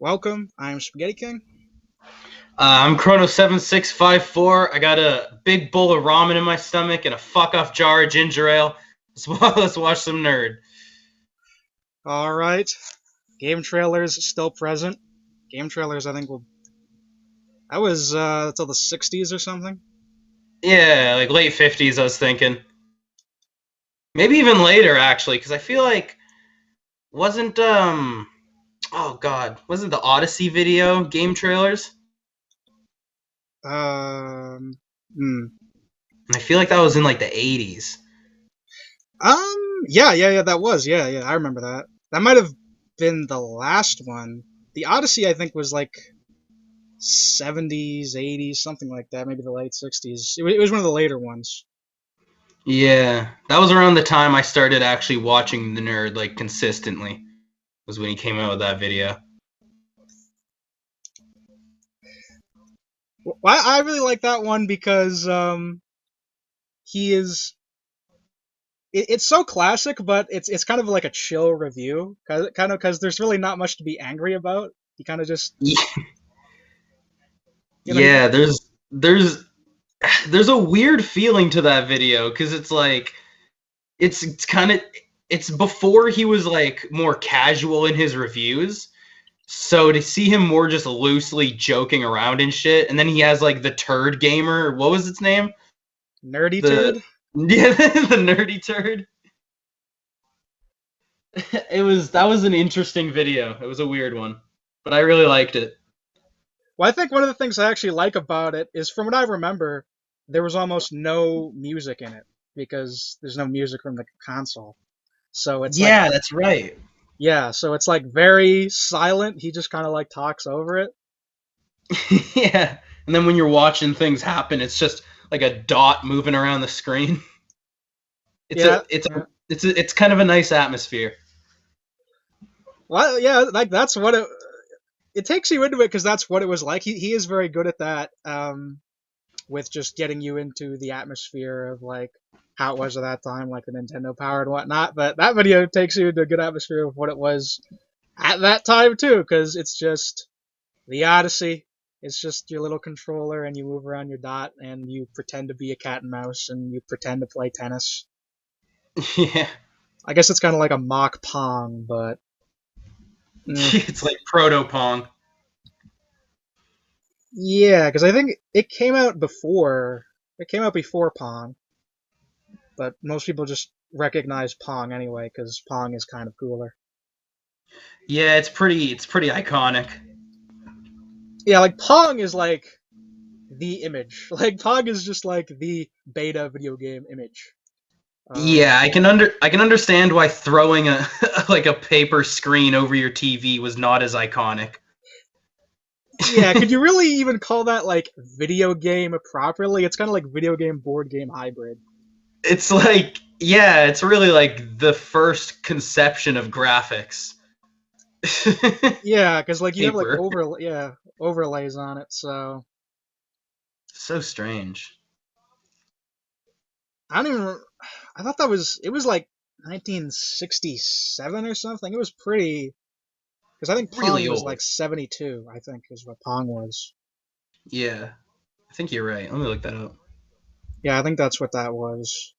Welcome, I'm Spaghetti King. I'm Chrono7654. I got a big bowl of ramen in my stomach and a fuck off jar of ginger ale. Let's watch some nerd. Alright, game trailers still present. Game trailers, I think, that was till the 60s or something. Yeah, like late 50s, I was thinking. Maybe even later, actually, because I feel like wasn't wasn't the Odyssey video game trailers? Um, hmm. And I feel like that was in like the 80s. Yeah, that was, yeah, I remember that. That might have been the last one. The Odyssey, I think, was like 70s, 80s, something like that, maybe the late 60s. It was one of the later ones. Yeah, that was around the time I started actually watching the nerd like consistently. Was when he came out with that video. Well, I really like that one because, he is it's so classic, but it's kind of like a chill review, because there's really not much to be angry about. He kind of just Yeah, there's a weird feeling to that video because it's like it's kind of it's before he was like more casual in his reviews. So to see him more just loosely joking around and shit, and then he has like the turd gamer. What was its name? nerdy The turd. yeah, the nerdy turd. That was an interesting video. It was a weird one, but I really liked it. Well, I think one of the things I actually like about it is, from what I remember, there was almost no music in it because there's no music from the console. So it's like, Yeah, that's right. yeah, so it's like very silent. He just kind of like talks over it. Yeah, and then when you're watching things happen, it's just like a dot moving around the screen. It's Yeah, a it's yeah. a it's kind of a nice atmosphere. Well, yeah, like that's what it takes you into it, because that's what it was like. He is very good at that. With just getting you into the atmosphere of like how it was at that time, like the Nintendo Power and whatnot. But that video takes you into a good atmosphere of what it was at that time too, because it's just the Odyssey. It's just your little controller, and you move around your dot, and you pretend to be a cat and mouse, and you pretend to play tennis. Yeah, I guess it's kind of like a mock Pong, but it's like proto Pong. yeah, because I think it came out before. It came out before Pong, but most people just recognize Pong anyway because Pong is kind of cooler. Yeah, it's pretty iconic. Yeah, like Pong is like the image. Like Pong is just like the beta video game image. Yeah, Um, I can understand why throwing a like a paper screen over your TV was not as iconic. yeah, could you really even call that like video game properly? It's kind of like video game board game hybrid. It's like yeah, it's really like the first conception of graphics. Yeah, because like you have like Paper. overlays on it. So So strange. I don't even. I thought it was like 1967 or something. It was pretty, because I think Pong Really was old. like 72. I think is what Pong was. Yeah, I think you're right. Let me look that up. Yeah, I think that's what that was.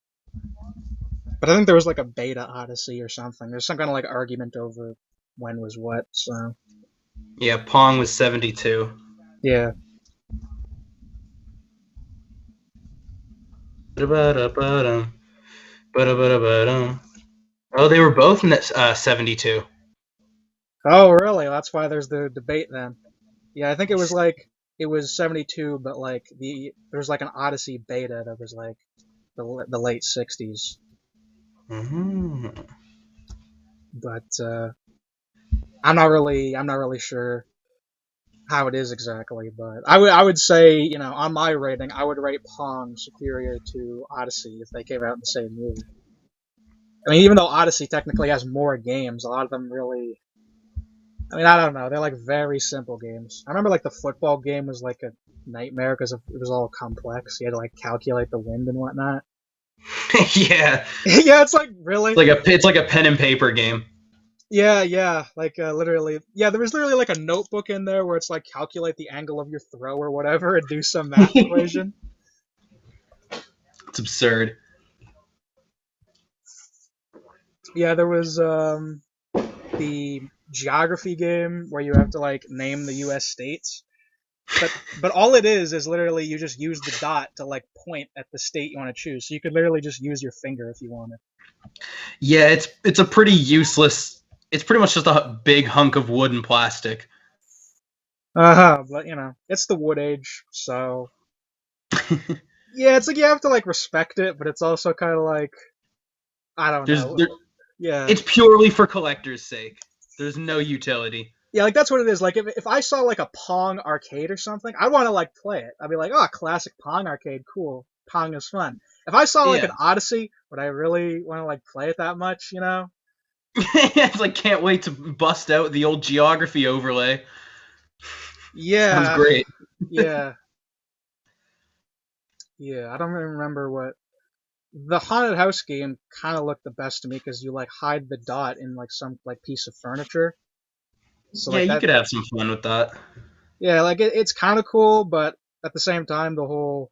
But I think there was like a beta Odyssey or something. There's some kind of like argument over when was what. So Yeah, Pong was 72. yeah, Ba-da-ba-da-ba-dum, ba-da-ba-da-ba-dum. Oh, they were both 72. oh really? That's why there's the debate then. Yeah, I think it was like it was 72, but like there was like an Odyssey beta that was like the late 60s. Mhm. But I'm not really sure how it is exactly. But I would say, on my rating, I would rate Pong superior to Odyssey if they came out in the same year. I mean, even though Odyssey technically has more games, a lot of them really. I mean, I don't know. They're like very simple games. I remember like the football game was like a nightmare because it was all complex. You had to like calculate the wind and whatnot. Yeah, Yeah, it's like really. it's like a pen and paper game. Yeah, like literally, yeah. There was literally like a notebook in there where it's like calculate the angle of your throw or whatever and do some math It's equation. absurd. Yeah, there was the geography game where you have to like name the U.S. states. But all it is literally you just use the dot to like point at the state you want to choose. So you could literally just use your finger if you wanted. Yeah, it's a pretty useless. It's pretty much just a big hunk of wood and plastic. But you know, it's the wood age, so yeah, it's like you have to like respect it, but it's also kind of like I don't There's know. there, Yeah, it's purely for collector's sake. There's no utility. yeah, like that's what it is. Like if I saw like a Pong arcade or something, I'd want to like play it. I'd be like, oh, classic Pong arcade, cool. Pong is fun. If I saw like an Yeah. Odyssey, would I really want to like play it that much? You know? It's like can't wait to bust out the old geography overlay. Sounds Yeah, great. yeah, yeah. I don't even remember what the haunted house game kind of looked the best to me because you like hide the dot in like some like piece of furniture. So Yeah, like you that, could have some fun with that. yeah, like it's kind of cool, but at the same time, the whole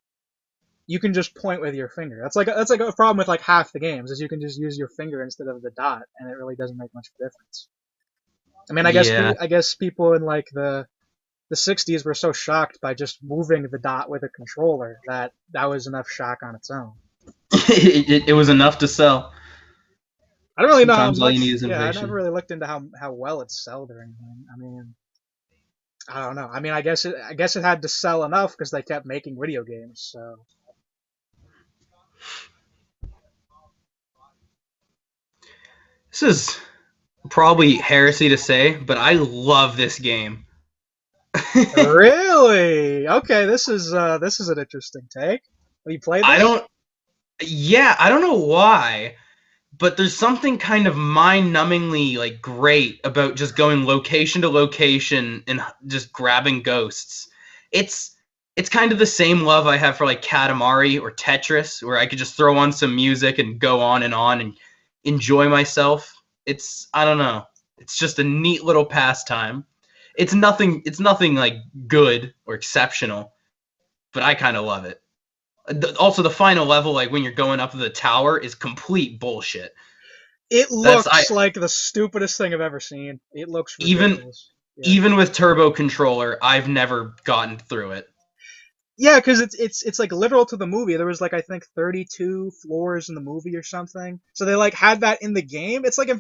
you can just point with your finger. That's like a problem with like half the games is you can just use your finger instead of the dot, and it really doesn't make much of a difference. I mean, Yeah. I guess people in like the 60s were so shocked by just moving the dot with a controller that that was enough shock on its own. It was enough to sell. I don't really know how Sometimes all you need much. is Yeah, I never innovation. really looked into how well it sold or anything. I mean, I don't know. I mean, I guess it had to sell enough because they kept making video games. So This is probably heresy to say, but I love this game. really, okay, this is an interesting take. Have you played I this? don't. Yeah, I don't know why, but there's something kind of mind-numbingly like great about just going location to location and just grabbing ghosts. It's it's kind of the same love I have for like Katamari or Tetris, where I could just throw on some music and go on and enjoy myself. It's I don't know. It's just a neat little pastime. It's nothing like good or exceptional, but I kind of love it. Also, the final level, like when you're going up the tower, is complete bullshit. It That's I looks like the stupidest thing I've ever seen. It looks even ridiculous. Yeah. even with turbo controller, I've never gotten through it. Yeah, because it's like literal to the movie. There was like I think 32 floors in the movie or something. So they like had that in the game. It's like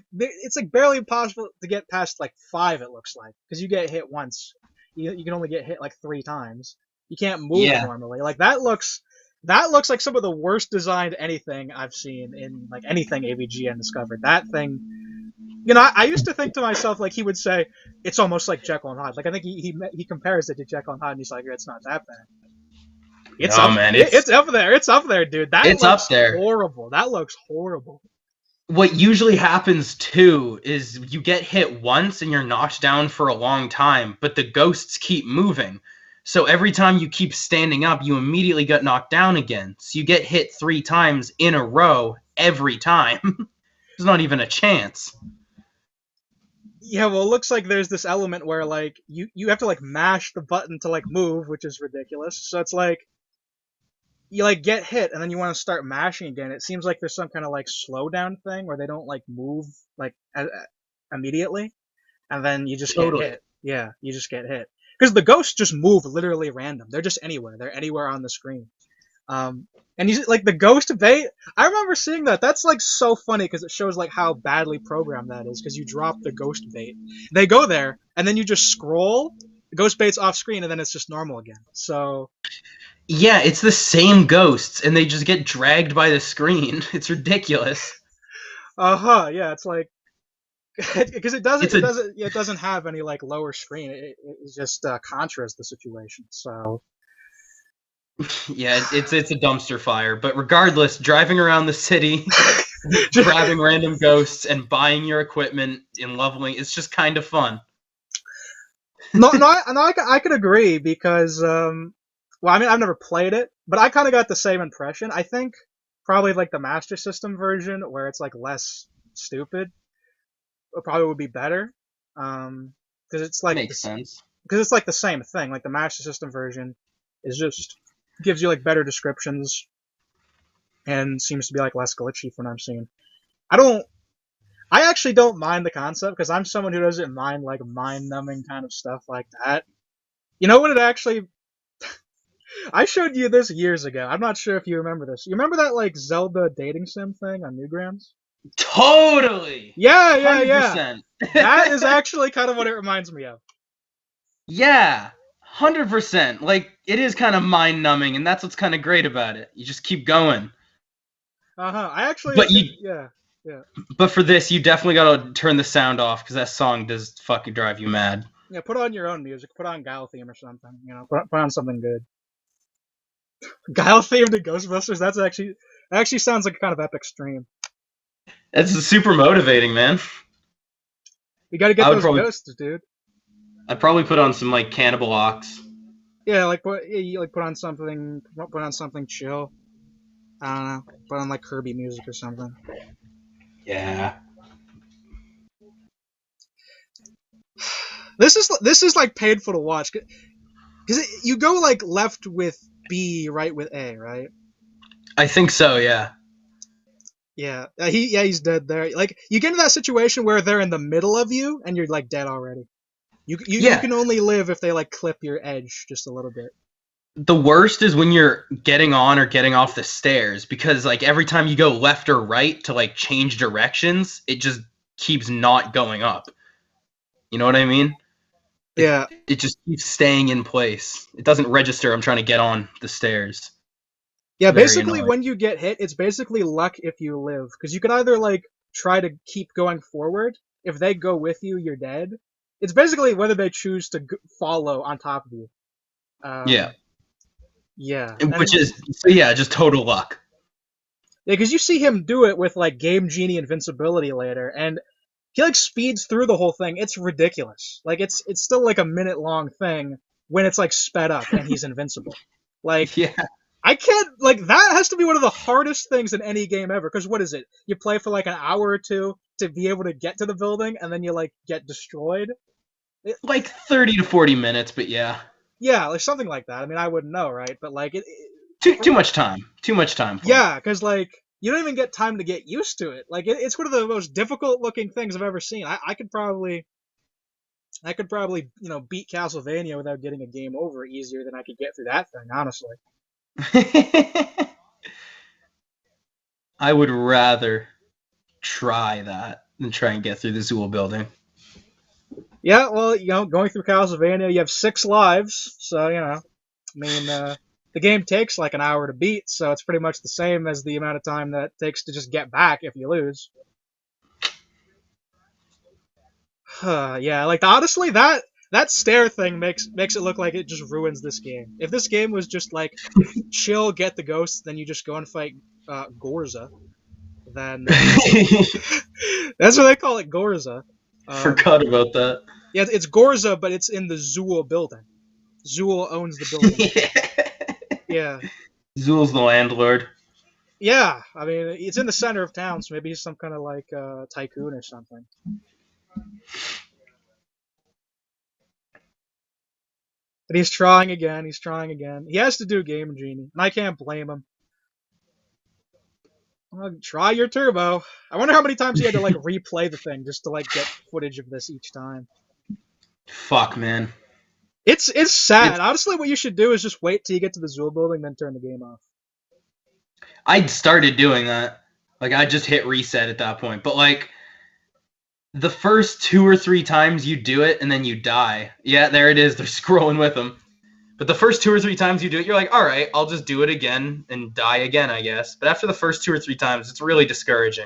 barely impossible to get past like five. It looks like because you get hit once. You can only get hit like three times. You can't move Yeah, normally. Like that looks like some of the worst designed anything I've seen in like anything AVGN discovered. That thing. You know, I used to think to myself like he would say it's almost like Jekyll and Hyde. Like I think he compares it to Jekyll and Hyde, and he's like, it's not that bad. It's no up. man, It's up there. It's up there, dude. That it's up looks there. horrible. That looks horrible. What usually happens too is you get hit once and you're knocked down for a long time, but the ghosts keep moving. So every time you keep standing up, you immediately get knocked down again. So you get hit 3 times in a row every time. There's not even a chance. Yeah, well, it looks like there's this element where like you have to like mash the button to like move, which is ridiculous. So it's like you like get hit and then you want to start mashing again. It seems like there's some kind of like slowdown thing where they don't like move like immediately, and then you just get Totally. hit. Yeah, you just get hit because the ghosts just move literally random. They're just anywhere. They're anywhere on the screen. And he's like the ghost bait. I remember seeing that. That's like so funny because it shows like how badly programmed that is. Because you drop the ghost bait, they go there, and then you just scroll. The ghost bait's off screen, and then it's just normal again. So, Yeah, it's the same ghosts, and they just get dragged by the screen. It's ridiculous. yeah, it's like because It's a it doesn't have any like lower screen. It just contras the situation. So, yeah, it's a dumpster fire. But regardless, driving around the city, grabbing random ghosts, and buying your equipment and leveling, it's just kind of fun. I could agree because well, I mean, I've never played it, but I kind of got the same impression. I think probably like the Master System version where it's like less stupid. probably would be better. Because it's like Makes this, sense. because it's like the same thing. Like the Master System version is just gives you like better descriptions and seems to be like less glitchy from what I'm seeing. I don't. I actually don't mind the concept because I'm someone who doesn't mind like mind-numbing kind of stuff like that. You know what it actually I showed you this years ago. I'm not sure if you remember this. You remember that like Zelda dating sim thing on Newgrounds? Totally. Yeah, yeah, yeah. 100%. That is actually kind of what it reminds me of. Yeah. 100%. Like it is kind of mind numbing, and that's what's kind of great about it. You just keep going. I actually But think you yeah, yeah. but for this, you definitely gotta turn the sound off because that song does fucking drive you mad. Yeah, put on your own music. Put on Guile theme or something. You know, put on something good. Guile theme to Ghostbusters. That actually sounds like a kind of epic stream. It's super motivating, man. We got to get I would those probably ghosts, dude. I'd probably put on some like Cannibal Ox. Yeah, like put on something chill. I don't know. Put on like Kirby music or something. Yeah. This is like painful to watch because you go like left with B, right with A, right? I think so, yeah. Yeah, he's dead there. Like you get into that situation where they're in the middle of you and you're like dead already. You Yeah. can only live if they like clip your edge just a little bit. The worst is when you're getting on or getting off the stairs because like every time you go left or right to like change directions, it just keeps not going up. You know what I mean? It Yeah, it just keeps staying in place. It doesn't register I'm trying to get on the stairs. yeah. It's very Basically, annoying. when you get hit, it's basically luck if you live because you can either like try to keep going forward. If they go with you, you're dead. It's basically whether they choose to follow on top of you. Yeah. Um, yeah, Which and is so yeah, just total luck. yeah, because you see him do it with like Game Genie invincibility later, and he like speeds through the whole thing. It's ridiculous. Like it's still like a minute long thing when it's like sped up and he's invincible. Like Yeah. I can't like that has to be one of the hardest things in any game ever. Because what is it? You play for like an hour or two to be able to get to the building, and then you like get destroyed. It, Like 30 to 40 minutes, but yeah. yeah, like something like that. I mean, I wouldn't know, right? But like Too much time. Too much time for it. yeah, because like you don't even get time to get used to it. Like it's one of the most difficult looking things I've ever seen. I could probably beat Castlevania without getting a game over easier than I could get through that thing. Honestly. I would rather try that than try and get through the Zool building. Yeah, well, going through Castlevania, you have 6 lives, so I mean, the game takes like an hour to beat, so it's pretty much the same as the amount of time that it takes to just get back if you lose. Yeah, like honestly, that stair thing makes it look like it just ruins this game. If this game was just like chill, get the ghosts, then you just go and fight Gorza, then that's what they call it, Gorza. Forgot about that. Yeah, it's Gorza, but it's in the Zool building. Zool owns the building. Yeah. Zool's the landlord. Yeah, I mean, it's in the center of town, so maybe he's some kind of like tycoon or something. But he's trying again. He's trying again. He has to do Game Genie, and I can't blame him. Well, try your turbo. I wonder how many times he had to like replay the thing just to like get footage of this each time. Fuck, man. It's sad. It's, Honestly, what you should do is just wait till you get to the Zool building, then turn the game off. I'd started doing that. Like, I just hit reset at that point. But, like, the first 2 or 3 times you do it and then you die. Yeah, there it is. They're scrolling with them. But the first 2 or 3 times you do it, you're like, all right, I'll just do it again and die again, I guess. But after the first 2 or 3 times, it's really discourage.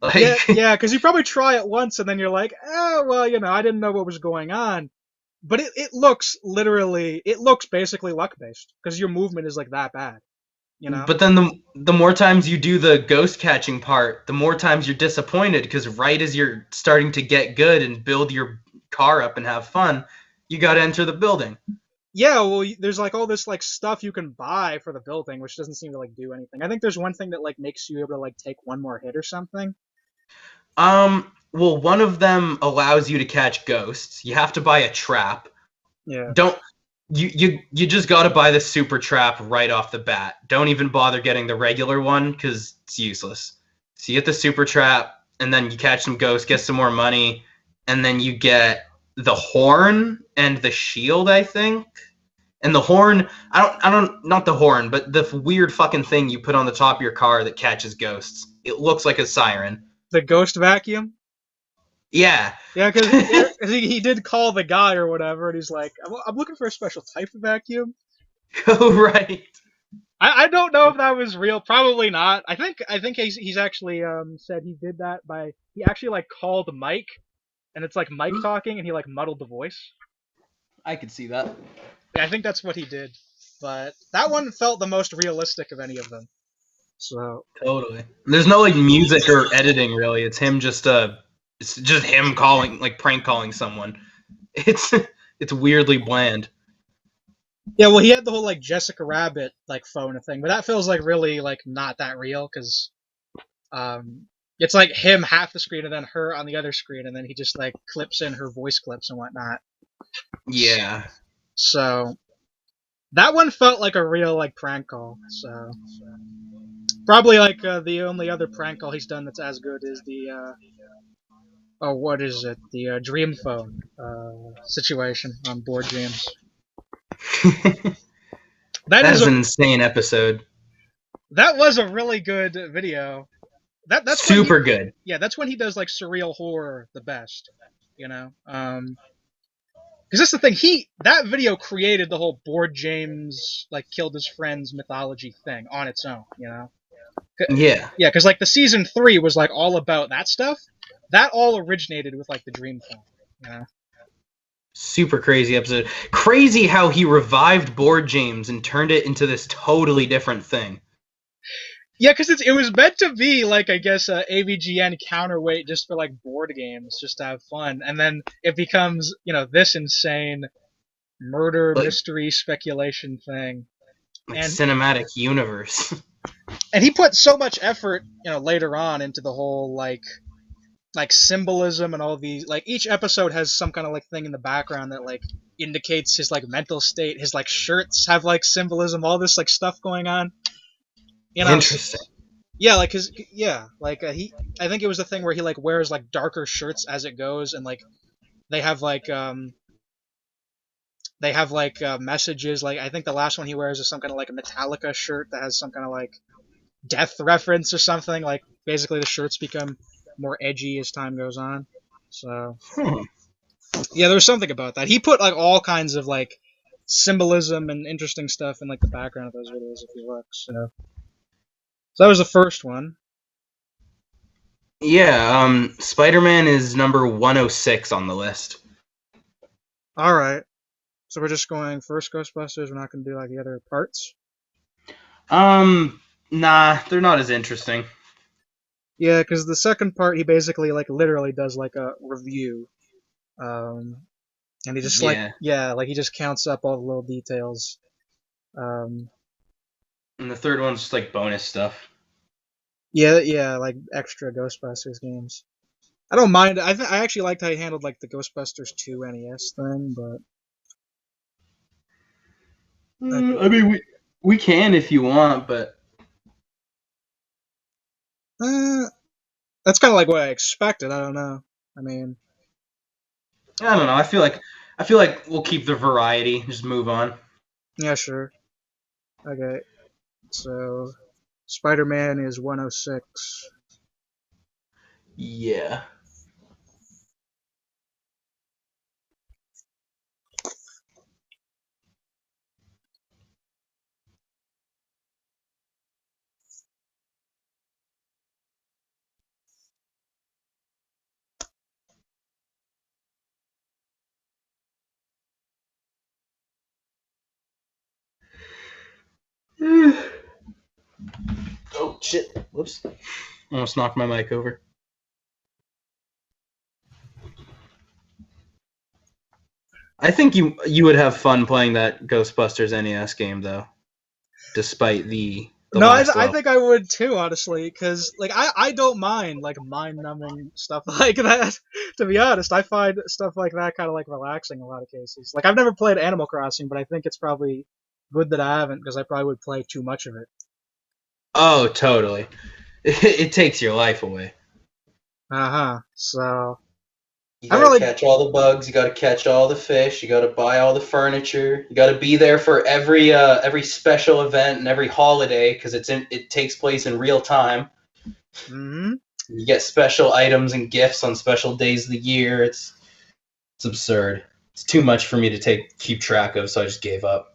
Like, Yeah, because you probably try it once and then you're like, oh, well, I didn't know what was going on. But it looks basically luck based because your movement is like that bad. but then the more times you do the ghost catching part, the more times you're disappointed because right as you're starting to get good and build your car up and have fun, you got to enter the building. Yeah, well, there's like all this like stuff you can buy for the building, which doesn't seem to like do anything. I think there's one thing that like makes you able to like take one more hit or something. Well, one of them allows you to catch ghosts. You have to buy a trap. Yeah. Don't you just got to buy the super trap right off the bat. Don't even bother getting the regular one because it's useless. So you get the super trap, and then you catch some ghosts, get some more money, and then you get the horn and the shield, I think. And the horn, not the horn, but the weird fucking thing you put on the top of your car that catches ghosts. It looks like a siren. The ghost vacuum. Yeah. Yeah, because he did call the guy or whatever, and he's like, I'm looking for a special type of vacuum. Oh, right. I don't know if that was real. Probably not. I think he's actually said he did that by he actually like called Mike, and it's like Mike talking, and he like muddled the voice. I could see that. Yeah, I think that's what he did. But that one felt the most realistic of any of them. So Totally. There's no like music or editing really. It's just him calling, like prank calling someone. It's weirdly bland. yeah, well, he had the whole like Jessica Rabbit like phone thing, but that feels like really like not that real because it's like him half the screen and then her on the other screen, and then he just like clips in her voice clips and whatnot. Yeah. So that one felt like a real like prank call. So probably like the only other prank call he's done that's as good is the oh, what is it? The Dream Phone situation on Board Games. That is an insane episode. That was a really good video. That's super good. Yeah, that's when he does like surreal horror the best. You know, because that's the thing. That video created the whole Board James like killed his friends mythology thing on its own. You know. Yeah. Yeah, because like the season 3 was like all about that stuff. That all originated with like the Dream Phone. You know. Super crazy episode. Crazy how he revived Board James and turned it into this totally different thing. Yeah, because it was meant to be like I guess a AVGN counterweight just for like board games, just to have fun, and then it becomes this insane murder mystery speculation thing, like and cinematic universe. And he put so much effort, later on into the whole like symbolism and all these like each episode has some kind of like thing in the background that like indicates his like mental state. His like shirts have like symbolism, all this like stuff going on. Interesting. Yeah, like his I think it was the thing where he like wears like darker shirts as it goes, and like they have like messages. Like I think the last one he wears is some kind of like a Metallica shirt that has some kind of like death reference or something. Like basically the shirts become more edgy as time goes on. So yeah, there was something about that. He put like all kinds of like symbolism and interesting stuff in like the background of those videos if you look. So that was the first one. Yeah, Spider-Man is number 106 on the list. All right. So we're just going first Ghostbusters. We're not going to do like the other parts. Nah, they're not as interesting. Yeah, because the second part he basically like literally does like a review, and he just he just counts up all the little details. And the third one's just like bonus stuff. Yeah, like extra Ghostbusters games. I don't mind. I actually liked how he handled like the Ghostbusters 2 NES thing, but I mean we can if you want, but that's kind of like what I expected. I don't know. I mean, I don't know. I feel like we'll keep the variety. Just move on. Yeah, sure. Okay. So Spider-Man is 106. Yeah. Oh shit! Whoops! Almost knocked my mic over. I think you would have fun playing that Ghostbusters NES game though, despite the the No, last I level. think I would too, honestly, because like I don't mind like mind-numbing stuff like that. To be honest, I find stuff like that kind of like relaxing in a lot of cases. Like I've never played Animal Crossing, but I think it's probably good that I haven't because I probably would play too much of it. Oh, totally. It takes your life away. So You I gotta don't really. catch all the bugs. You gotta catch all the fish. You gotta buy all the furniture. You gotta be there for every special event and every holiday because it takes place in real time. Hmm. You get special items and gifts on special days of the year. It's absurd. It's too much for me to keep track of, so I just gave up.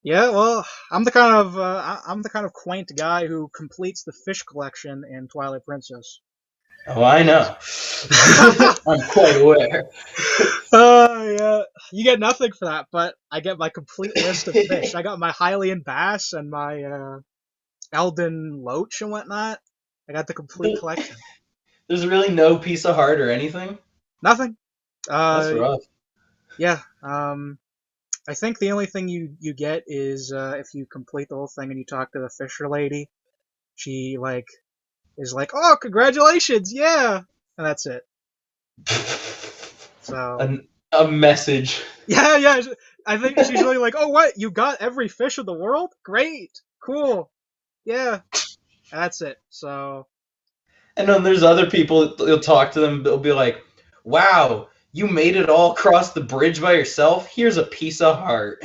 Yeah, well, I'm the kind of quaint guy who completes the fish collection in Twilight Princess. Oh, I know. I'm quite aware. Yeah. You get nothing for that, but I get my complete list of fish. I got my Hylian bass and my Eldon loach and whatnot. I got the complete collection. There's really no piece of heart or anything. Nothing. That's rough. Yeah. I think the only thing you get is if you complete the whole thing and you talk to the fisher lady. She like is like, "Oh, congratulations, yeah," and that's it. So A message. yeah. I think she's usually like, "Oh, what? You got every fish in the world? Great, cool, yeah." And that's it. So And then there's other people, you'll talk to them, they'll be like, wow, you made it all across the bridge by yourself? Here's a piece of heart.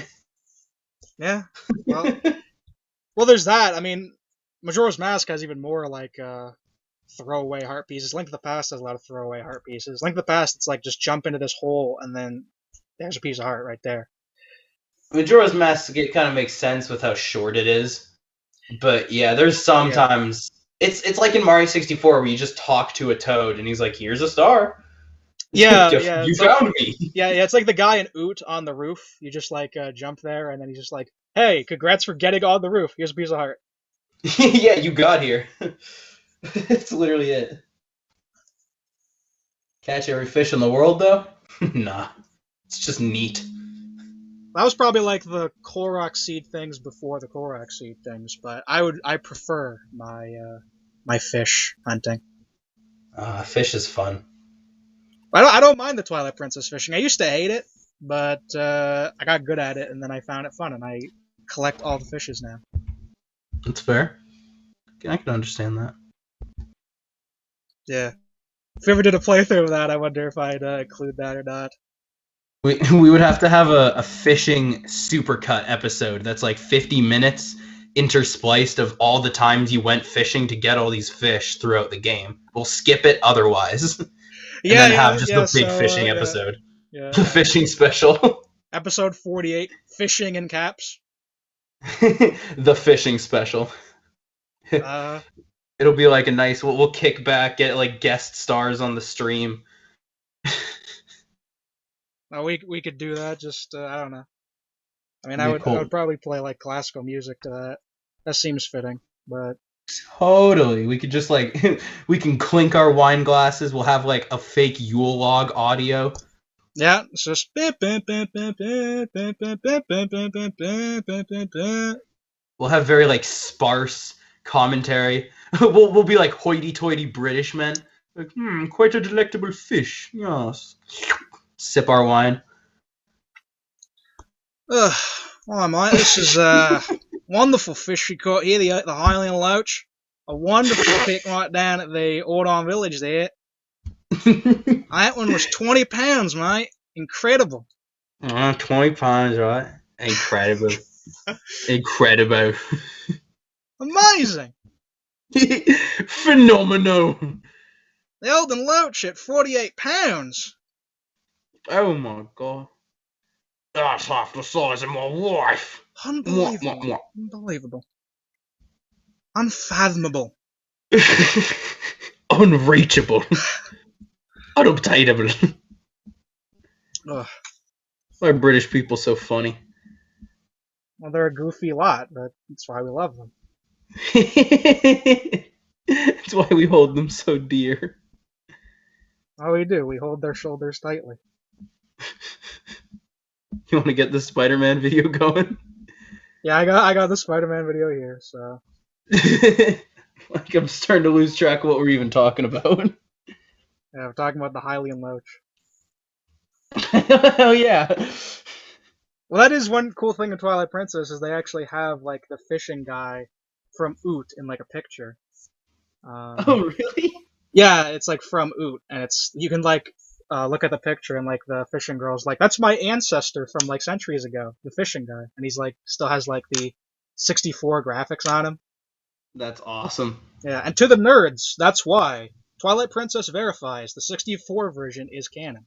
yeah, well, there's that. I mean, Majora's Mask has even more like throwaway heart pieces. Link to the Past has a lot of throwaway heart pieces. Link to the Past, it's like just jump into this hole and then there's a piece of heart right there. Majora's Mask kind of makes sense with how short it is. But yeah, there's Yeah. sometimes it's like in Mario 64 where you just talk to a toad and he's like, here's a star. Yeah. You It's like found me. it's like the guy in Oot on the roof. You just like jump there and then he's just like, "Hey, congrats for getting on the roof. Here's a piece of heart." Yeah, you got here. That's literally it. Catch every fish in the world, though? Nah. It's just neat. That was probably like the Korok seed things before the Korok seed things, but I prefer my fish hunting. Fish is fun. I don't mind the Twilight Princess fishing. I used to hate it, but I got good at it, and then I found it fun, and I collect all the fishes now. That's fair. I can understand that. Yeah. If we ever did a playthrough of that, I wonder if I'd include that or not. We would have to have a fishing supercut episode that's like 50 minutes interspliced of all the times you went fishing to get all these fish throughout the game. We'll skip it otherwise. And then have just a big fishing episode. Yeah. Fishing special. Episode 48, Fishing in Caps. The fishing special. It'll be like a nice. We'll kick back, get like guest stars on the stream. We could do that. Just I don't know. I mean, Cool. I would probably play like classical music to that. That seems fitting, but totally. We could just like we can clink our wine glasses. We'll have like a fake Yule log audio. Yeah, it's just. We'll have very like sparse commentary. We'll be like hoity-toity British men. Like, quite a delectable fish. Yes. Sip our wine. Oh my, this is wonderful fish we caught here, the Hylian Loach. A wonderful pick right down at the Audon Village there. That one was 20 pounds, mate. Incredible. 20 pounds, right? Incredible. Incredible. Amazing. Phenomenal. The Eldon Loach at 48 pounds. Oh my god. That's half the size of my wife. Unbelievable. Unbelievable. Unfathomable. Unreachable. Unobtainable. Ugh. Why are British people so funny? Well, they're a goofy lot, but that's why we love them. That's why we hold them so dear. Oh, we do. We hold their shoulders tightly. You want to get the Spider-Man video going? Yeah, I got the Spider-Man video here, so Like I'm starting to lose track of what we're even talking about. Yeah, we're talking about the Hylian Loach. Hell yeah. Well, that is one cool thing in Twilight Princess is they actually have like the fishing guy from Oot in like a picture. Um, Oh really? yeah, it's like from Oot, and it's you can like look at the picture and like the fishing girl's like that's my ancestor from like centuries ago, the fishing guy, and he's like still has like the 64 graphics on him. That's awesome. Yeah, and to the nerds, that's why Twilight Princess verifies the 64 version is canon.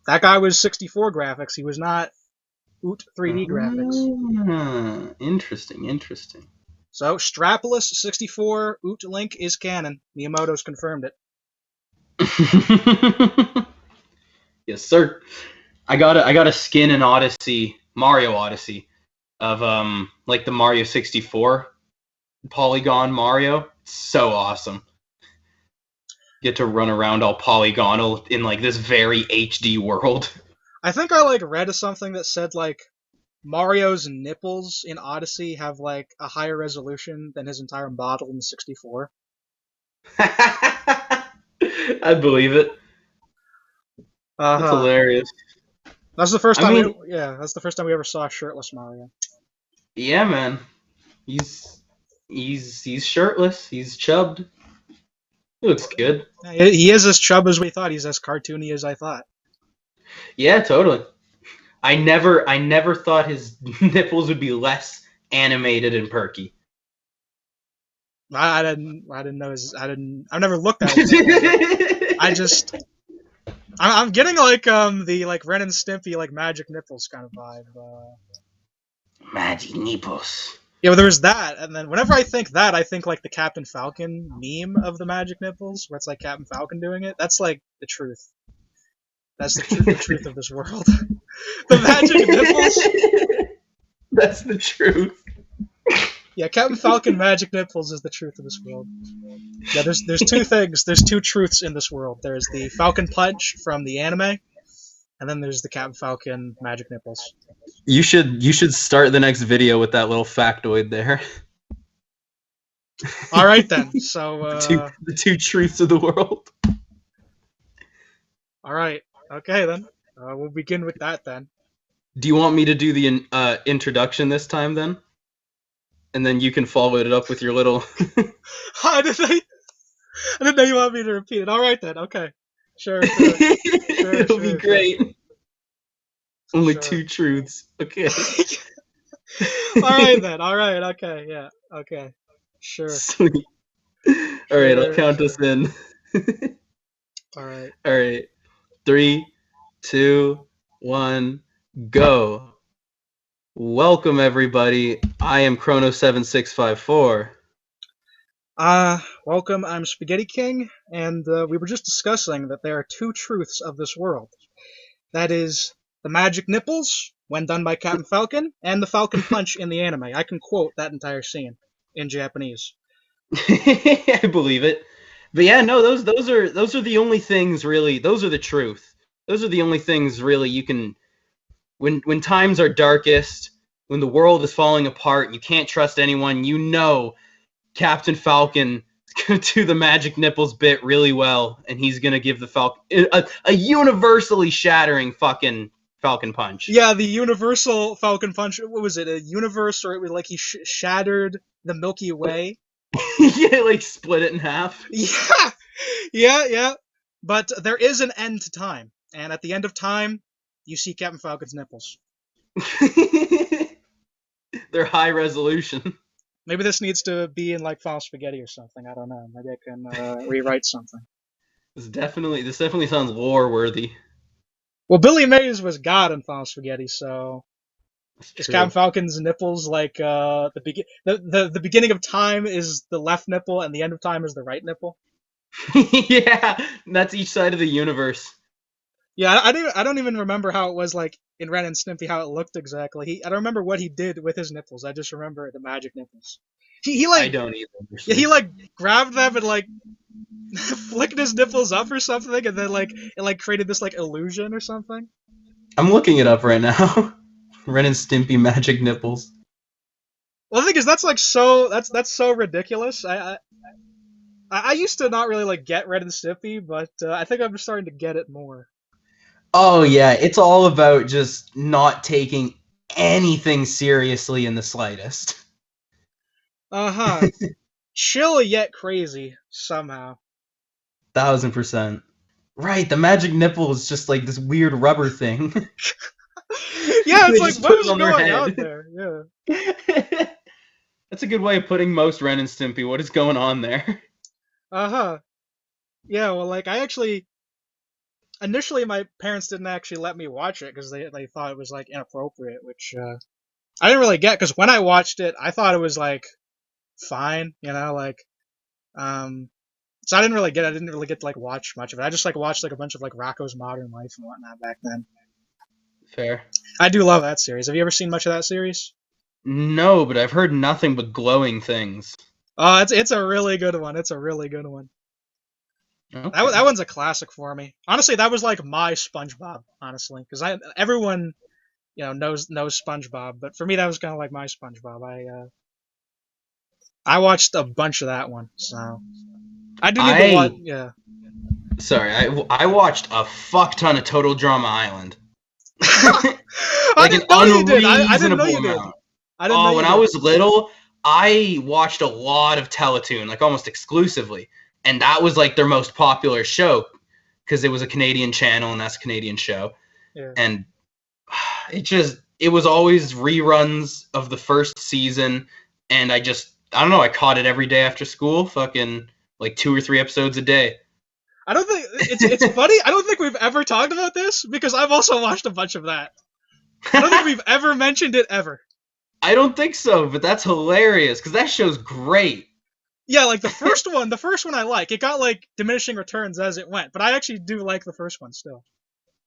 That guy was 64 graphics. He was not Oot 3D graphics. Ah, interesting, interesting. So, Strapless 64 Oot Link is canon. Miyamoto's confirmed it. Yes, sir. I got a skin in Odyssey, Mario Odyssey, of like the Mario 64 polygon Mario. It's so awesome. Get to run around all polygonal in like this very HD world. I think I like read something that said like Mario's nipples in Odyssey have like a higher resolution than his entire model in 64. I believe it. Uh That's huh. hilarious. That's the first I time mean, that's the first time we ever saw a shirtless Mario. yeah, man. He's shirtless. He's chubbed. He looks good. Yeah, he is as chub as we thought. He's as cartoony as I thought. Yeah, totally. I never thought his nipples would be less animated and perky. I didn't know his. I've never looked at his nipples. I'm getting like the like Ren and Stimpy like magic nipples kind of vibe. Magic nipples. Yeah, well, there was that, and then whenever I think that, I think like the Captain Falcon meme of the magic nipples, where it's like Captain Falcon doing it. That's like the truth. That's the truth of this world. The magic nipples. That's the truth. Yeah, Captain Falcon magic nipples is the truth of this world. Yeah, there's two things. There's two truths in this world. There's the Falcon Punch from the anime, and then there's the Captain Falcon magic nipples. You should start the next video with that little factoid there. All right then. So The two truths of the world. all right. Okay then. We'll begin with that then. Do you want me to do the introduction this time then? And then you can follow it up with your little. I didn't know you wanted me to repeat it. All right then. Okay. Sure. It'll be great. Only Sure. two truths. Okay. All right then. All right. Okay. Yeah. Okay. Sure. Sweet. All right, I'll count us in. All right. All right. 3, 2, 1, go. Welcome everybody. I am Chrono7654. Welcome. I'm Spaghetti King, and we were just discussing that there are two truths of this world. That is the magic nipples when done by Captain Falcon, and the Falcon Punch in the anime. I can quote that entire scene in Japanese. I believe it. But yeah, no, those are the only things really. Those are the truth. Those are the only things really you can. When times are darkest, when the world is falling apart, you can't trust anyone. You know, Captain Falcon is gonna do the magic nipples bit really well, and he's gonna give the Falcon a universally shattering fucking Falcon Punch. Yeah, the universal Falcon Punch. What was it? A universe, or it was like he shattered the Milky Way. Yeah, like split it in half. Yeah. But there is an end to time, and at the end of time, you see Captain Falcon's nipples. They're high resolution. Maybe this needs to be in like Final Spaghetti or something. I don't know. Maybe I can rewrite something. This definitely sounds lore worthy. Well, Billy Mays was God in Final Spaghetti, so is True. Captain Falcon's nipples like the beginning of time is the left nipple and the end of time is the right nipple? Yeah, that's each side of the universe. Yeah, I don't even remember how it was like in Ren and Stimpy how it looked exactly. I don't remember what he did with his nipples. I just remember the magic nipples. He like I don't either. yeah, he like grabbed them and like flicked his nipples up or something, and then like it like created this like illusion or something. I'm looking it up right now. Ren and Stimpy magic nipples. Well, the thing is, that's like that's so ridiculous. I used to not really like get Ren and Stimpy, but I think I'm starting to get it more. Oh yeah, it's all about just not taking anything seriously in the slightest. Uh huh. Chill yet crazy somehow. 1000%. Right, the magic nipple is just like this weird rubber thing. Yeah, it's They like just what put it is on their going on head. there? Yeah. That's a good way of putting most Ren and Stimpy. What is going on there? Uh huh. Yeah. Well, like I actually initially my parents didn't actually let me watch it because they thought it was like inappropriate, which I didn't really get because when I watched it, I thought it was like fine, like um. So I didn't really get. I didn't really get to like watch much of it. I just like watched like a bunch of like Rocko's Modern Life and whatnot back then. Fair. I do love that series. Have you ever seen much of that series? No, but I've heard nothing but glowing things. Oh, it's a really good one. It's a really good one. That Okay. one's a classic for me. Honestly, that was like my SpongeBob. Honestly, because everyone knows SpongeBob, but for me that was kind of like my SpongeBob. I watched a bunch of that one, so I do need to watch. I Yeah. sorry, I watched a fuck ton of Total Drama Island. I Like an didn't know you did. I didn't know unreasonable you did. amount. I didn't know Oh, you when I did. was little, I watched a lot of Teletoon, like almost exclusively. And that was like their most popular show because it was a Canadian channel and that's a Canadian show. Yeah. And it was always reruns of the first season. And I don't know, I caught it every day after school, fucking like 2 or 3 episodes a day. I don't think it's funny. I don't think we've ever talked about this because I've also watched a bunch of that. I don't think we've ever mentioned it ever. I don't think so, but that's hilarious because that show's great. Yeah, like the first one I like. It got like diminishing returns as it went, but I actually do like the first one still.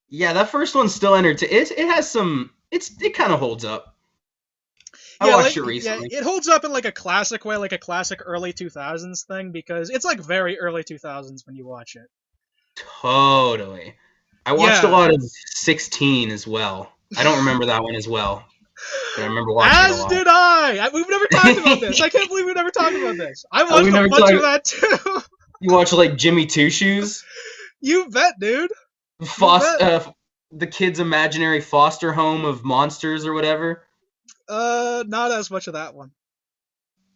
Yeah, that first one's still entertaining. It has some. It kind of holds up. I watched it Yeah, recently. it holds up in like a classic way, like a classic early 2000s thing because it's like very early 2000s when you watch it. Totally. I watched a Yeah. lot of 16 as well. I don't remember that one as well, but I remember watching it a As lot. did I. We've never talked about this. I can't believe we never talked about this. I We watched a never bunch of talked. that too. You watch like Jimmy Two Shoes, You bet, dude. You Foster, bet. the kid's imaginary foster home of monsters or whatever. Not as much of that one.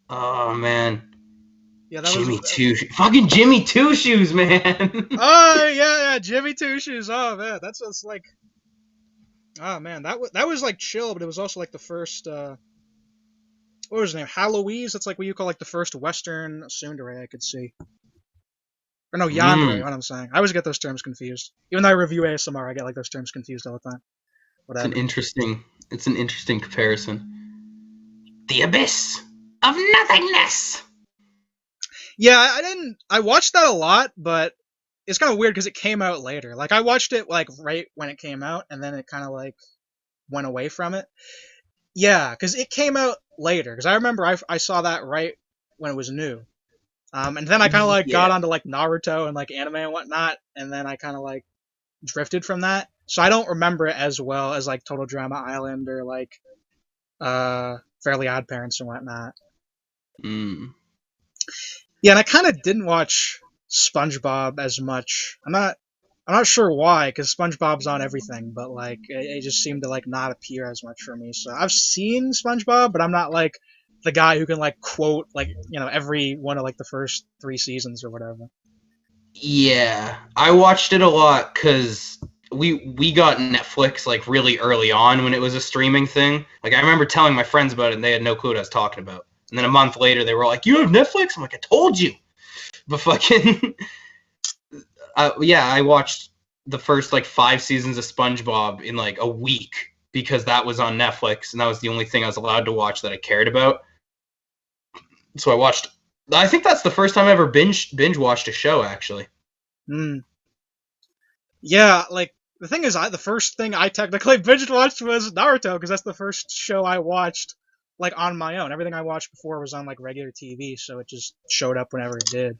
Oh man, Yeah, that was. Fucking Jimmy Two Shoes, man. Oh yeah, Jimmy Two Shoes. Oh man, that's just like. Oh man, that was like chill, but it was also like the first. What was his name? Halloween. That's like what you call like the first Western tsundere I could see. Or no, yandere. Mm, What I'm saying. I always get those terms confused. Even though I review ASMR, I get like those terms confused all the time. it's an Whatever. interesting. It's an interesting comparison. The abyss of nothingness. Yeah, I didn't. I watched that a lot, but it's kind of weird because it came out later. Like I watched it like right when it came out, and then it kind of like went away from it. Yeah, because it came out later. Because I remember I saw that right when it was new. And then I kind of like Yeah. got onto like Naruto and like anime and whatnot, and then I kind of like drifted from that. So I don't remember it as well as like Total Drama Island or like Fairly Odd Parents and whatnot. Mm. Yeah, and I kind of didn't watch SpongeBob as much. I'm not sure why, because SpongeBob's on everything, but like it just seemed to like not appear as much for me. So I've seen SpongeBob, but I'm not like the guy who can like quote like every one of like the first 3 seasons or whatever. Yeah, I watched it a lot because we got Netflix like really early on when it was a streaming thing. Like I remember telling my friends about it, and they had no clue what I was talking about. And then a month later, they were like, "You have Netflix?" I'm like, "I told you." But fucking, yeah, I watched the first like 5 seasons of SpongeBob in like a week because that was on Netflix, and that was the only thing I was allowed to watch that I cared about. So I watched. I think that's the first time I ever binge watched a show actually. Hmm. Yeah, like the thing is, the first thing I technically binge watched was Naruto because that's the first show I watched like on my own. Everything I watched before was on like regular TV, so it just showed up whenever it did.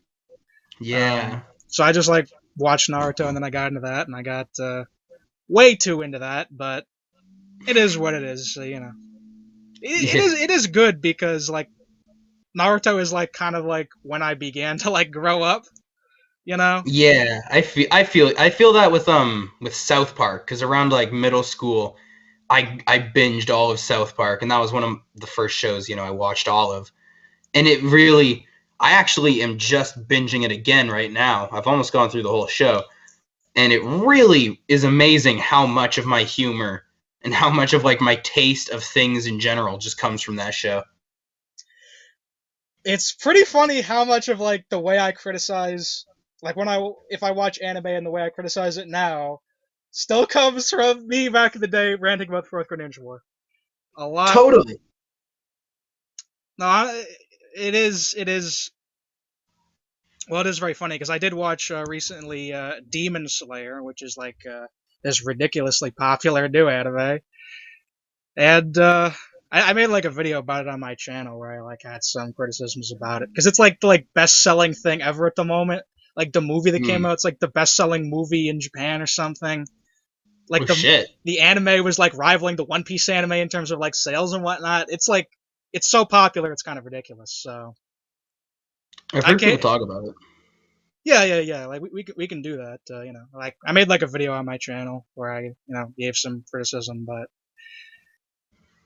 Yeah. So I just like watched Naruto, and then I got into that, and I got way too into that. But it is what it is, so. It is good because like Naruto is like kind of like when I began to like grow up, you know. Yeah, I feel that with South Park, because around like middle school, I binged all of South Park, and that was one of the first shows I watched all of, and it really I actually am just binging it again right now. I've almost gone through the whole show, and it really is amazing how much of my humor and how much of like my taste of things in general just comes from that show. It's pretty funny how much of like the way I criticize, like if I watch anime and the way I criticize it now, still comes from me back in the day ranting about Fourth Grade Ninja War. A lot. Totally. No, it is. Well, it is very funny because I did watch recently Demon Slayer, which is like this ridiculously popular new anime, and I made like a video about it on my channel where I like had some criticisms about it because it's like the like best selling thing ever at the moment. Like the movie that came Hmm. out, it's like the best selling movie in Japan or something. Like Oh shit. the anime was like rivaling the One Piece anime in terms of like sales and whatnot. It's like it's so popular, it's kind of ridiculous. So I've I heard people can't. talk about it. Yeah. Like we can do that. Like I made like a video on my channel where I gave some criticism, but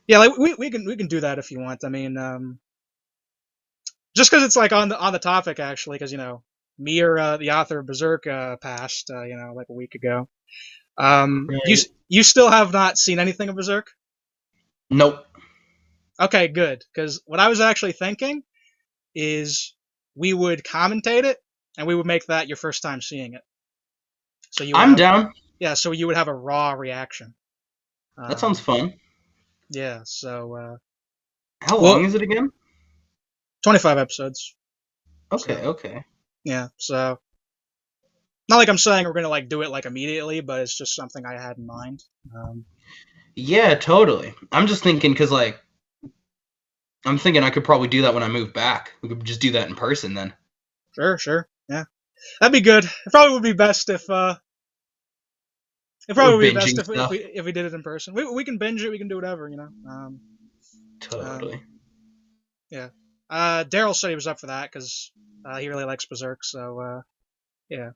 yeah, like we can do that if you want. I mean, just because it's like on the topic actually, because me or the author of Berserk passed, like a week ago. You Right. you still have not seen anything of Berserk? Nope. Okay, good. Because what I was actually thinking is we would commentate it, and we would make that your first time seeing it. So you would I'm have down. yeah, so you would have a raw reaction. That sounds Um, fun. yeah, so How long well, is it again? 25 episodes. Okay, So okay. yeah, so not like I'm saying we're gonna like do it like immediately, but it's just something I had in mind. Um, Yeah, totally. I'm just thinking because like I'm thinking I could probably do that when I move back. We could just do that in person then. sure, yeah, that'd be good. It probably would be best if it We're probably would be best binging stuff. if we did it in person. We can binge it, we can do whatever. Um, Totally. yeah. Daryl said he was up for that because he really likes Berserk. So yeah,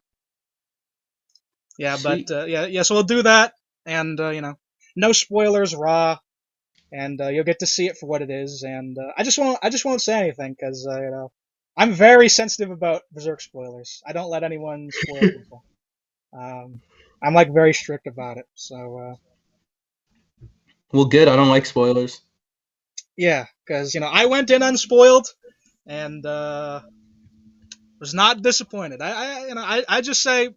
yeah, but Sweet. yeah. So we'll do that, and no spoilers, raw, and you'll get to see it for what it is. And I just won't say anything because I'm very sensitive about Berserk spoilers. I don't let anyone spoil people. Um, I'm like very strict about it. So Well, good. I don't like spoilers. yeah, because I went in unspoiled and was not disappointed. I just say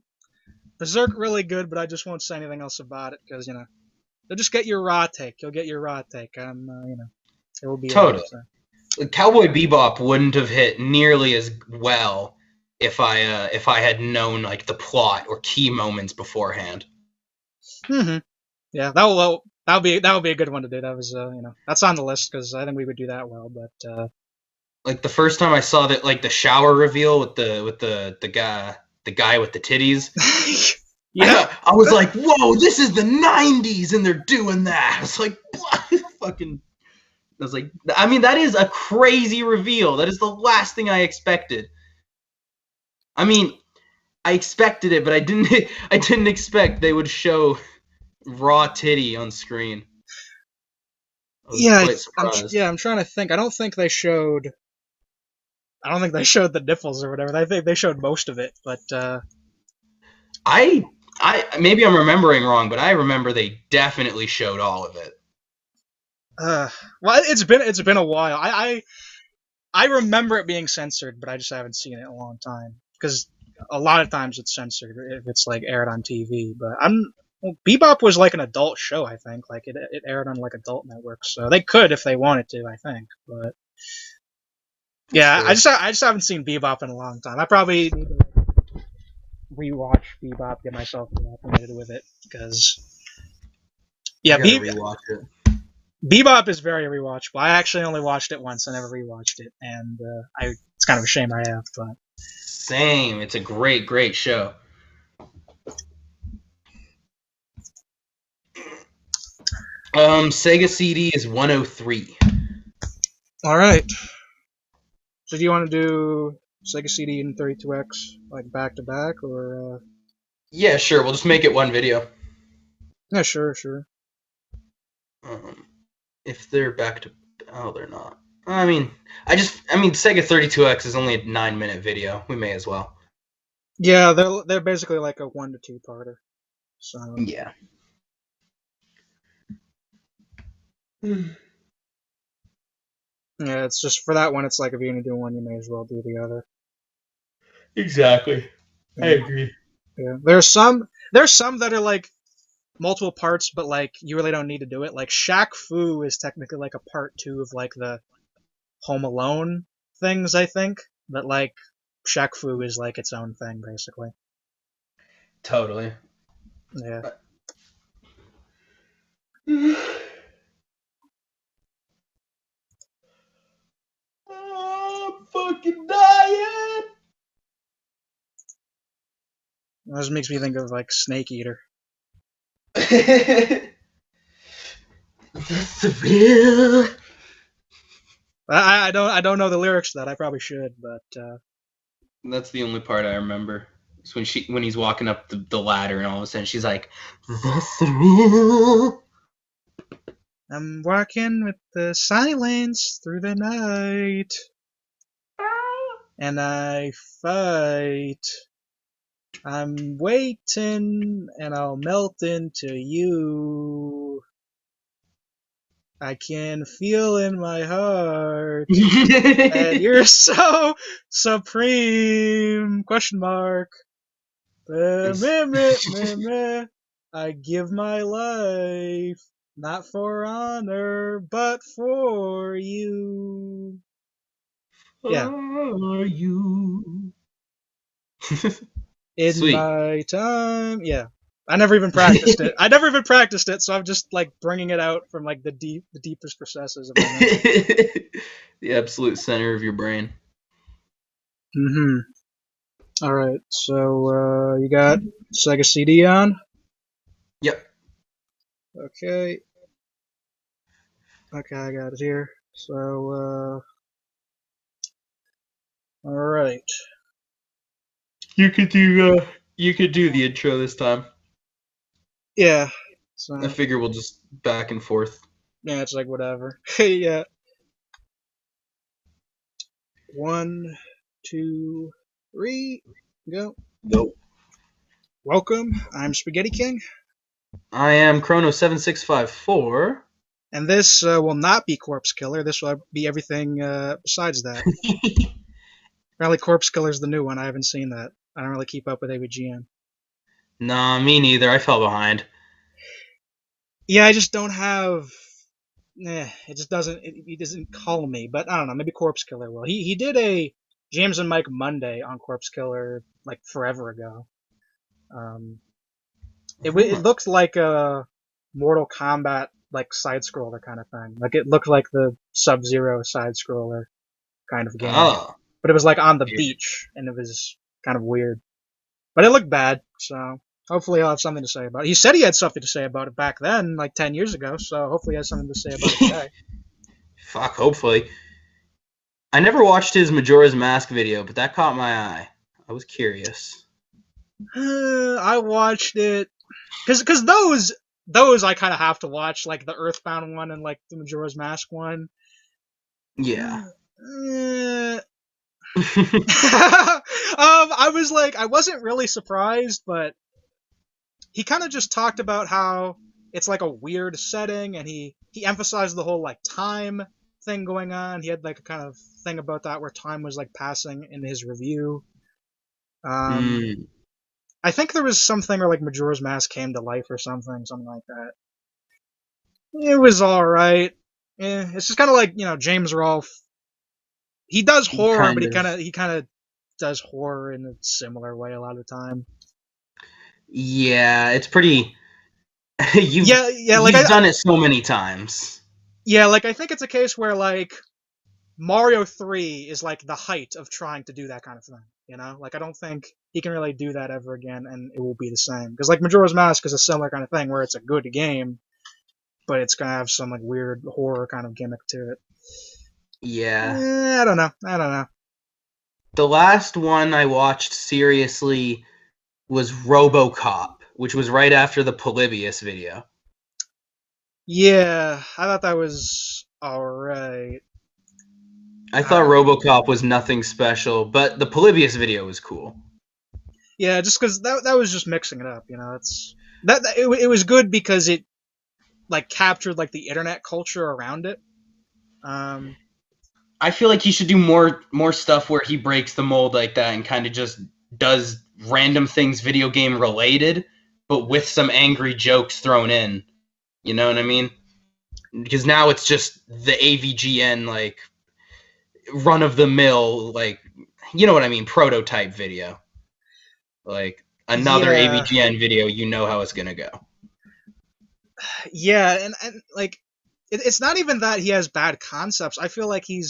Berserk really good, but I just won't say anything else about it because you'll just get your raw take. You'll get your raw take. It will be there. Totally. So. Cowboy Bebop wouldn't have hit nearly as well if I had known like the plot or key moments beforehand. Yeah, that will be a good one to do. That was that's on the list because I think we would do that well. But Like the first time I saw that, like the shower reveal with the guy with the titties, yeah, I was like, "Whoa, this is the '90s, and they're doing that." I was like, "Fucking." I was like, I mean, that is a crazy reveal. That is the last thing I expected. I mean, I expected it, but I didn't. I didn't expect they would show raw titty on screen. I was yeah, quite surprised. I'm trying to think. I don't think they showed the nipples or whatever. I think they showed most of it, but I, maybe I'm remembering wrong, but I remember they definitely showed all of it. uh, well, it's been a while. I remember it being censored, but I just haven't seen it in a long time because a lot of times it's censored if it's like aired on TV. But Bebop was like an adult show, I think. Like it aired on like adult networks, so they could if they wanted to, I think. But That's yeah, fair. I just haven't seen Bebop in a long time. I probably need to rewatch Bebop, get myself acclimated with it because I yeah, gotta rewatch it. Bebop is very rewatchable. I actually only watched it once. I never rewatched it, and it's kind of a shame I have, but. Same. It's a great, great show. Sega CD is 103. All right. So do you want to do Sega CD and 32X like back to back, or? Yeah, sure. We'll just make it one video. Yeah, sure, sure. Um, if they're back to, oh, they're not. I mean, Sega 32X is only a 9-minute video. We may as well. Yeah, they're basically like a 1 to 2 parter. So Yeah. yeah, it's just for that one. It's like if you're gonna do one, you may as well do the other. Exactly. I Yeah, agree. yeah. There's some that are like multiple parts, but like you really don't need to do it. Like Shaq Fu is technically like a part two of like the Home Alone things, I think. But like Shaq Fu is like its own thing, basically. Totally. Yeah. I'm fucking dying. This makes me think of like Snake Eater. The thrill. I don't know the lyrics to that. I probably should, but That's the only part I remember. It's when he's walking up the ladder and all of a sudden she's like, the thrill. I'm walking with the silence through the night, and I fight. I'm waiting, and I'll melt into you. I can feel in my heart that you're so supreme. Question mark. Meh, meh, meh, meh. I give my life, not for honor, but for you. Yeah. Are you? In Sweet. my time. Yeah. I never even practiced it. So I'm just like bringing it out from like the deepest recesses of my memory. The absolute center of your brain. Mm-hmm. All right. So you got Sega CD on? Yep. Okay. Okay, I got it here. So all right. You could do the intro this time. Yeah. I So figure we'll just back and forth. yeah, it's like whatever. Yeah. 1, 2, 3, go. Nope. Welcome. I'm Spaghetti King, I am Chrono7654. and this will not be Corpse Killer. This will be everything besides that. Apparently, Corpse Killer's the new one. I haven't seen that. I don't really keep up with AVGN. Nah, me neither. I fell behind. Yeah, I just don't have. It just doesn't. He doesn't call me. But I don't know. Maybe Corpse Killer will. He did a James and Mike Monday on Corpse Killer like forever ago. Um, it looked like a Mortal Kombat like side scroller kind of thing. Like it looked like the Sub Zero side scroller kind of game, Oh. but it was like on the beach and it was kind of weird. But it looked bad, so hopefully he'll have something to say about it. He said he had something to say about it back then, like 10 years ago, so hopefully he has something to say about it today. Fuck, hopefully. I never watched his Majora's Mask video, but that caught my eye. I was curious. I watched it because those I kind of have to watch, like the Earthbound one and like the Majora's Mask one. Yeah. I was like, I wasn't really surprised, but he kind of just talked about how it's like a weird setting, and he emphasized the whole like time thing going on. He had like a kind of thing about that where time was like passing in his review. Mm. I think there was something where like Majora's Mask came to life or something like that. It was all right. It's just kind of like James Rolfe. He does horror, but Kind of. he kind of does horror in a similar way a lot of the time. Yeah, it's pretty. Yeah, like He's done it so many times. like I think it's a case where like Mario 3 is like the height of trying to do that kind of thing. Like I don't think he can really do that ever again, and it will be the same. Because like Majora's Mask is a similar kind of thing where it's a good game, but it's gonna have some like weird horror kind of gimmick to it. Yeah. I don't know. I don't know. The last one I watched seriously was Robocop, which was right after the Polybius video. Yeah, I thought that was alright. I thought Uh, Robocop was nothing special, but the Polybius video was cool. yeah, just because that was just mixing it up, you know. It was good because it like captured like the internet culture around it. Um, I feel like he should do more stuff where he breaks the mold like that and kind of just does random things video game related, but with some angry jokes thrown in. You know what I mean? Because now it's just the AVGN like run of the mill like you know what I mean prototype video. Like another yeah, AVGN video, you know how it's gonna go. yeah, and like it's not even that he has bad concepts. I feel like he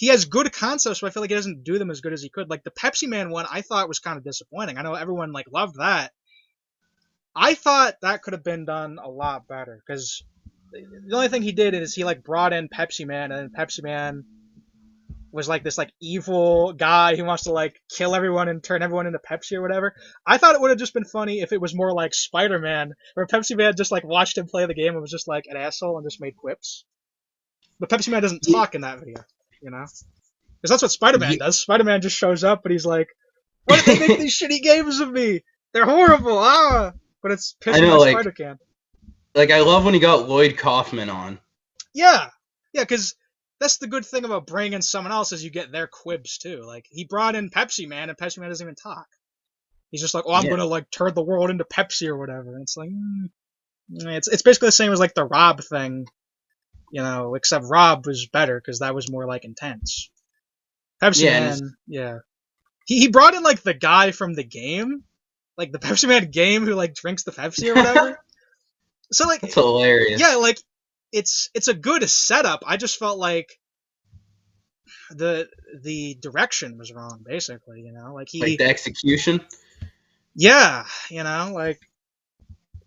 has good concepts, but I feel like he doesn't do them as good as he could. Like the Pepsi Man one, I thought was kind of disappointing. I know everyone like loved that. I thought that could have been done a lot better because the only thing he did is he like brought in Pepsi Man, and Pepsi Man was like this like evil guy who wants to like kill everyone and turn everyone into Pepsi or whatever. I thought it would have just been funny if it was more like Spider-Man, where Pepsi Man just like watched him play the game and was just like an asshole and just made quips. But Pepsi Man doesn't Yeah, talk in that video, you know? Because that's what Spider-Man does. Spider-Man just shows up and he's like, "Why did they make these shitty games of me? They're horrible!" Ah, but it's I pissing know, my like Spider Can. I love when he got Lloyd Kaufman on. Yeah, yeah, because that's the good thing about bringing in someone else is you get their quibs too. Like he brought in Pepsi Man, and Pepsi Man doesn't even talk. He's just like, "Oh, I'm Yeah, gonna like turn the world into Pepsi or whatever." And it's like, it's basically the same as like the Rob thing, you know, except Rob was better because that was more like intense. Pepsi yeah, and it's Man, yeah, he brought in like the guy from the game, like the Pepsi Man game who like drinks the Pepsi or whatever. So like, that's yeah, hilarious. like it's a good setup. I just felt like the the direction was wrong, basically. You know, like Like he, the execution. yeah, you know, like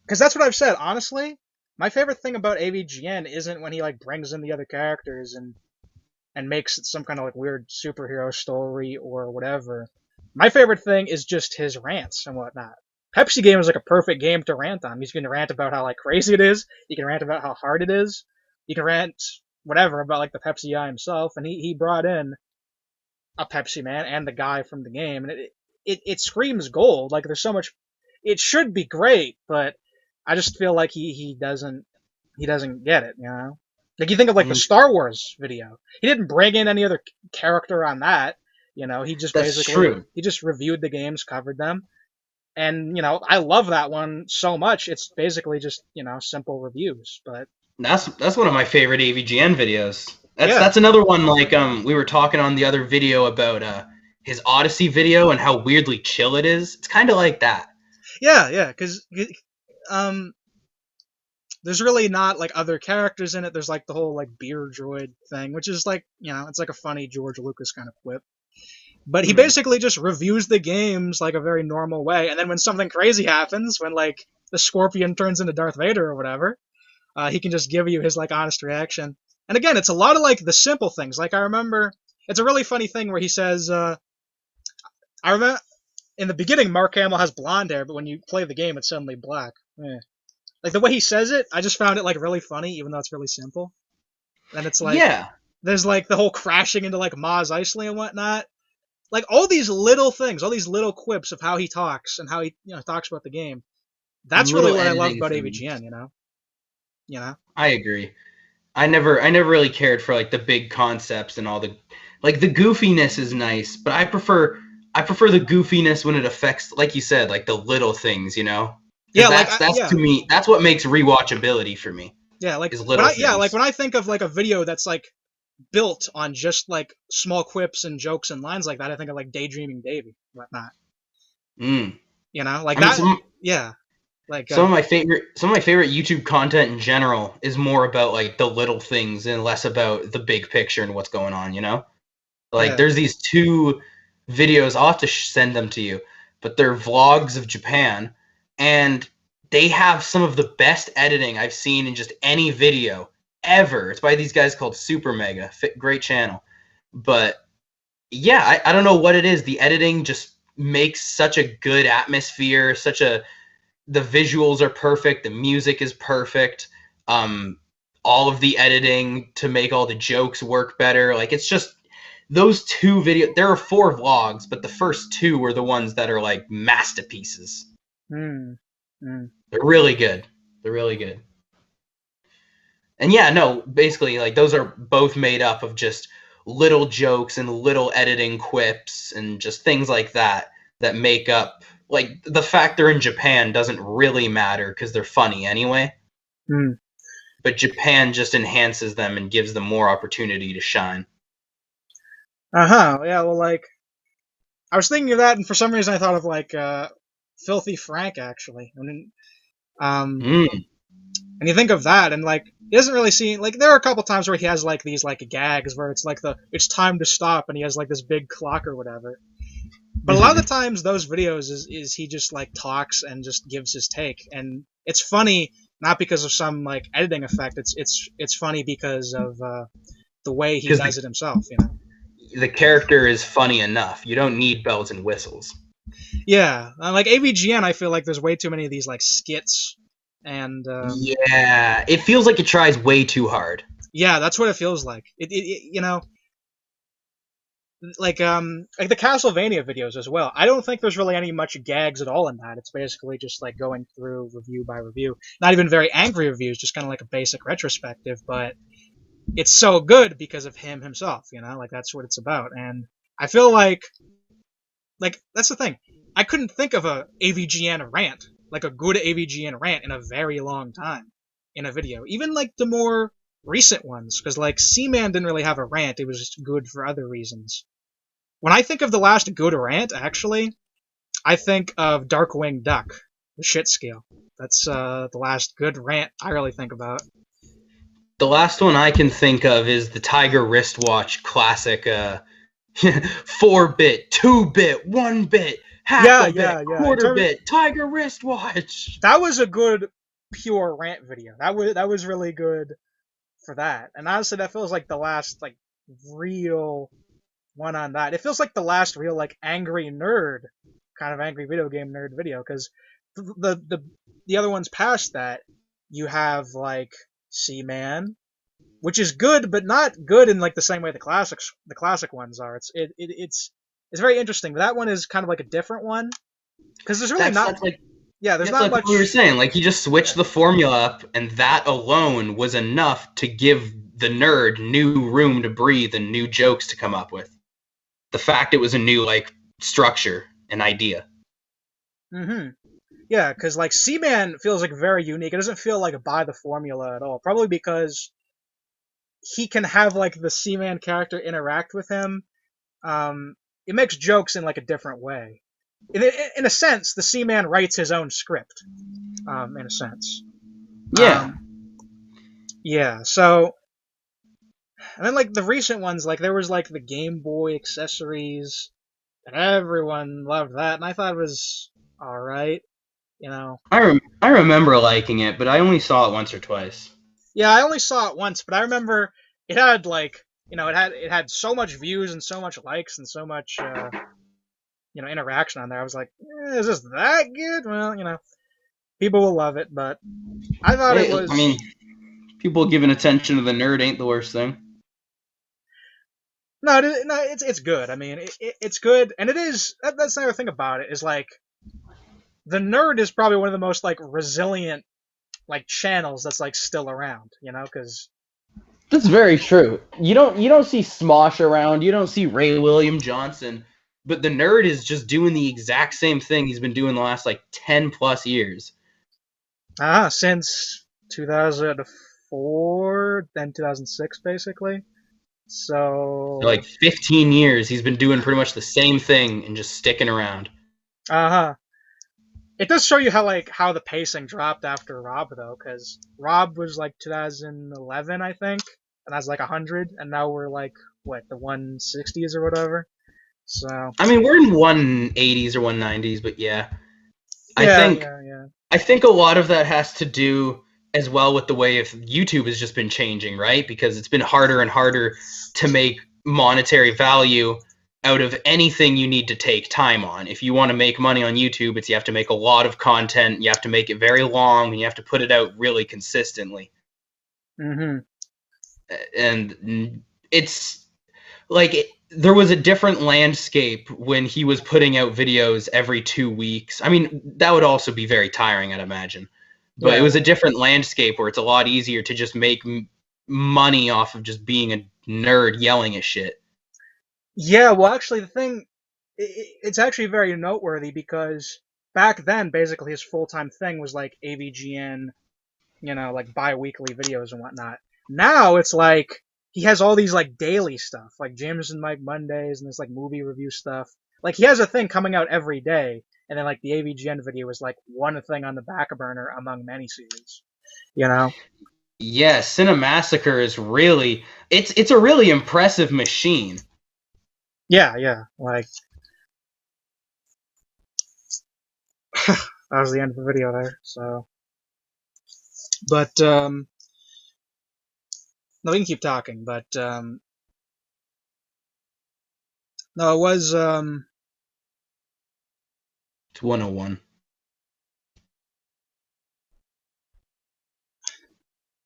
because that's what I've said. Honestly, my favorite thing about AVGN isn't when he like brings in the other characters and makes it some kind of like weird superhero story or whatever. My favorite thing is just his rants and whatnot. Pepsi game is like a perfect game to rant on. He's going to rant about how like crazy it is. You can rant about how hard it is. You can rant whatever about like the Pepsi guy himself. And he brought in a Pepsi Man and the guy from the game, and it screams gold. Like there's so much. It should be great, but I just feel like he doesn't get it. You know, like you think of like the Mm, Star Wars video. He didn't bring in any other character on that. You know, that's true. he just reviewed the games, covered them, and you know I love that one so much. It's basically just you know simple reviews, but That's one of my favorite AVGN videos. yeah, That's another one like we were talking on the other video about his Odyssey video and how weirdly chill it is. It's kind of like that. yeah, because um there's really not like other characters in it. There's like the whole like beer droid thing, which is like you know it's like a funny George Lucas kind of quip. But he Hmm. basically just reviews the games like a very normal way, and then when something crazy happens, when like the Scorpion turns into Darth Vader or whatever, he can just give you his like honest reaction. And again, it's a lot of like the simple things. Like I remember, it's a really funny thing where he says, "I remember in the beginning, Mark Hamill has blonde hair, but when you play the game, it's suddenly black." Eh. Like the way he says it, I just found it like really funny, even though it's really simple. And it's like Yeah, there's like the whole crashing into like Maz Eisley and whatnot. Like all these little things, all these little quips of how he talks and how he you know talks about the game. That's really little what I love editing about things. AVGN. You know. I agree. I never really cared for like the big concepts and all the like the goofiness is nice, but I prefer the goofiness when it affects like you said like the little things, you know? Cuz Yeah, like that's to me that's what makes rewatchability for me yeah, like is little like things. when I think of like a video that's like built on just like small quips and jokes and lines like that, I think of like Daydreaming Davy, whatnot. Mm. You know, like I mean that. Yeah, like some of my favorite YouTube content in general is more about like the little things and less about the big picture and what's going on, you know? Like yeah, there's these two videos. I'll have to send them to you, but they're vlogs of Japan, and they have some of the best editing I've seen in just any video ever. It's by these guys called Super Mega. Great channel. But yeah, I don't know what it is. The editing just makes such a good atmosphere. The visuals are perfect. The music is perfect. All of the editing to make all the jokes work better. Like, it's just those two videos. There are 4 vlogs, but the first 2 were the ones that are like masterpieces. Mm. They're really good. They're really good. And yeah, no, basically, like, those are both made up of just little jokes and little editing quips and just things like that make up, like, the fact they're in Japan doesn't really matter because they're funny anyway. Mm. But Japan just enhances them and gives them more opportunity to shine. Uh-huh. Yeah, well, like, I was thinking of that, and for some reason I thought of, like, Filthy Frank, actually. And you think of that, and, like, he doesn't really seem, like, there are a couple times where he has, like, these, like, gags where it's, like, it's time to stop, and he has, like, this big clock or whatever. But a lot of the times, those videos is he just, like, talks and just gives his take, and it's funny not because of some, like, editing effect. It's funny because of the way he does it himself, you know. The character is funny enough. You don't need bells and whistles. Yeah, like AVGN, I feel like there's way too many of these, like, skits, and yeah, it feels like it tries way too hard. Yeah, that's what it feels like. It you know, like the Castlevania videos as well. I don't think there's really any much gags at all in that. It's basically just like going through review by review. Not even very angry reviews, just kind of like a basic retrospective, but it's so good because of him himself, you know? Like, that's what it's about. And I feel like that's the thing. I couldn't think of a AVGN rant, like a good AVGN rant, in a very long time in a video. Even like the more recent ones, because like Seaman didn't really have a rant. It was just good for other reasons. When I think of the last good rant, actually, I think of Darkwing Duck, the shit scale. That's the last good rant I really think about. The last one I can think of is the Tiger Wristwatch classic 4-bit, 2-bit, 1-bit, half a bit, quarter bit, Tiger Wristwatch. That was a good pure rant video. That was really good for that. And honestly, that feels like the last like real one on that. It feels like the last real like angry nerd, kind of angry video game nerd video, because the other ones past that, you have like Seaman, which is good, but not good in like the same way the classic ones are. It's very interesting. That one is kind of like a different one because there's really there's not much. Like we were saying, like, he just switched the formula up, and that alone was enough to give the nerd new room to breathe and new jokes to come up with. The fact it was a new like structure and idea. Mm-hmm. Yeah, because like Seaman feels like very unique. It doesn't feel like by the formula at all. Probably because he can have like the Seaman character interact with him. It makes jokes in like a different way. In a sense, the Seaman writes his own script. In a sense. Yeah. Yeah. So, and then like the recent ones, like there was like the Game Boy accessories, and everyone loved that, and I thought it was all right. You know. I remember liking it, but I only saw it once or twice. Yeah, I only saw it once, but I remember it had like, you know, it had so much views and so much likes and so much you know, interaction on there. I was like, is this that good? Well, you know, people will love it, but I thought it was. I mean, people giving attention to the nerd ain't the worst thing. No, it's good. I mean, it's good, and it is. That's the other thing about it is like, the nerd is probably one of the most like resilient like channels that's like still around, you know, because that's very true. You don't see Smosh around, you don't see Ray William Johnson, but the nerd is just doing the exact same thing he's been doing the last like 10 plus years. Since 2004, then 2006 basically. So like 15 years he's been doing pretty much the same thing and just sticking around. It does show you how the pacing dropped after Rob, though, because Rob was like 2011, I think, and that's like 100, and now we're like, what, the 160s or whatever? So I mean, we're in 180s or 190s, but yeah. I think a lot of that has to do, as well with the way if YouTube has just been changing, right? Because it's been harder and harder to make monetary value out of anything you need to take time on. If you want to make money on YouTube, you have to make a lot of content, you have to make it very long, and you have to put it out really consistently. Mm-hmm. And it's like there was a different landscape when he was putting out videos every 2 weeks. I mean, that would also be very tiring, I'd imagine. But Yeah, it was a different landscape where it's a lot easier to just make money off of just being a nerd yelling at shit. Yeah, well, actually, the thing, it's actually very noteworthy because back then, basically, his full-time thing was like AVGN, like bi-weekly videos and whatnot. Now it's like he has all these like daily stuff, like James and Mike Mondays and this like movie review stuff. Like he has a thing coming out every day, and then like the AVGN video is like one thing on the back burner among many series. Yeah, Cinemassacre is really it's a really impressive machine. Yeah, like that was the end of the video there. So, but no, we can keep talking. But no, it was It's 101.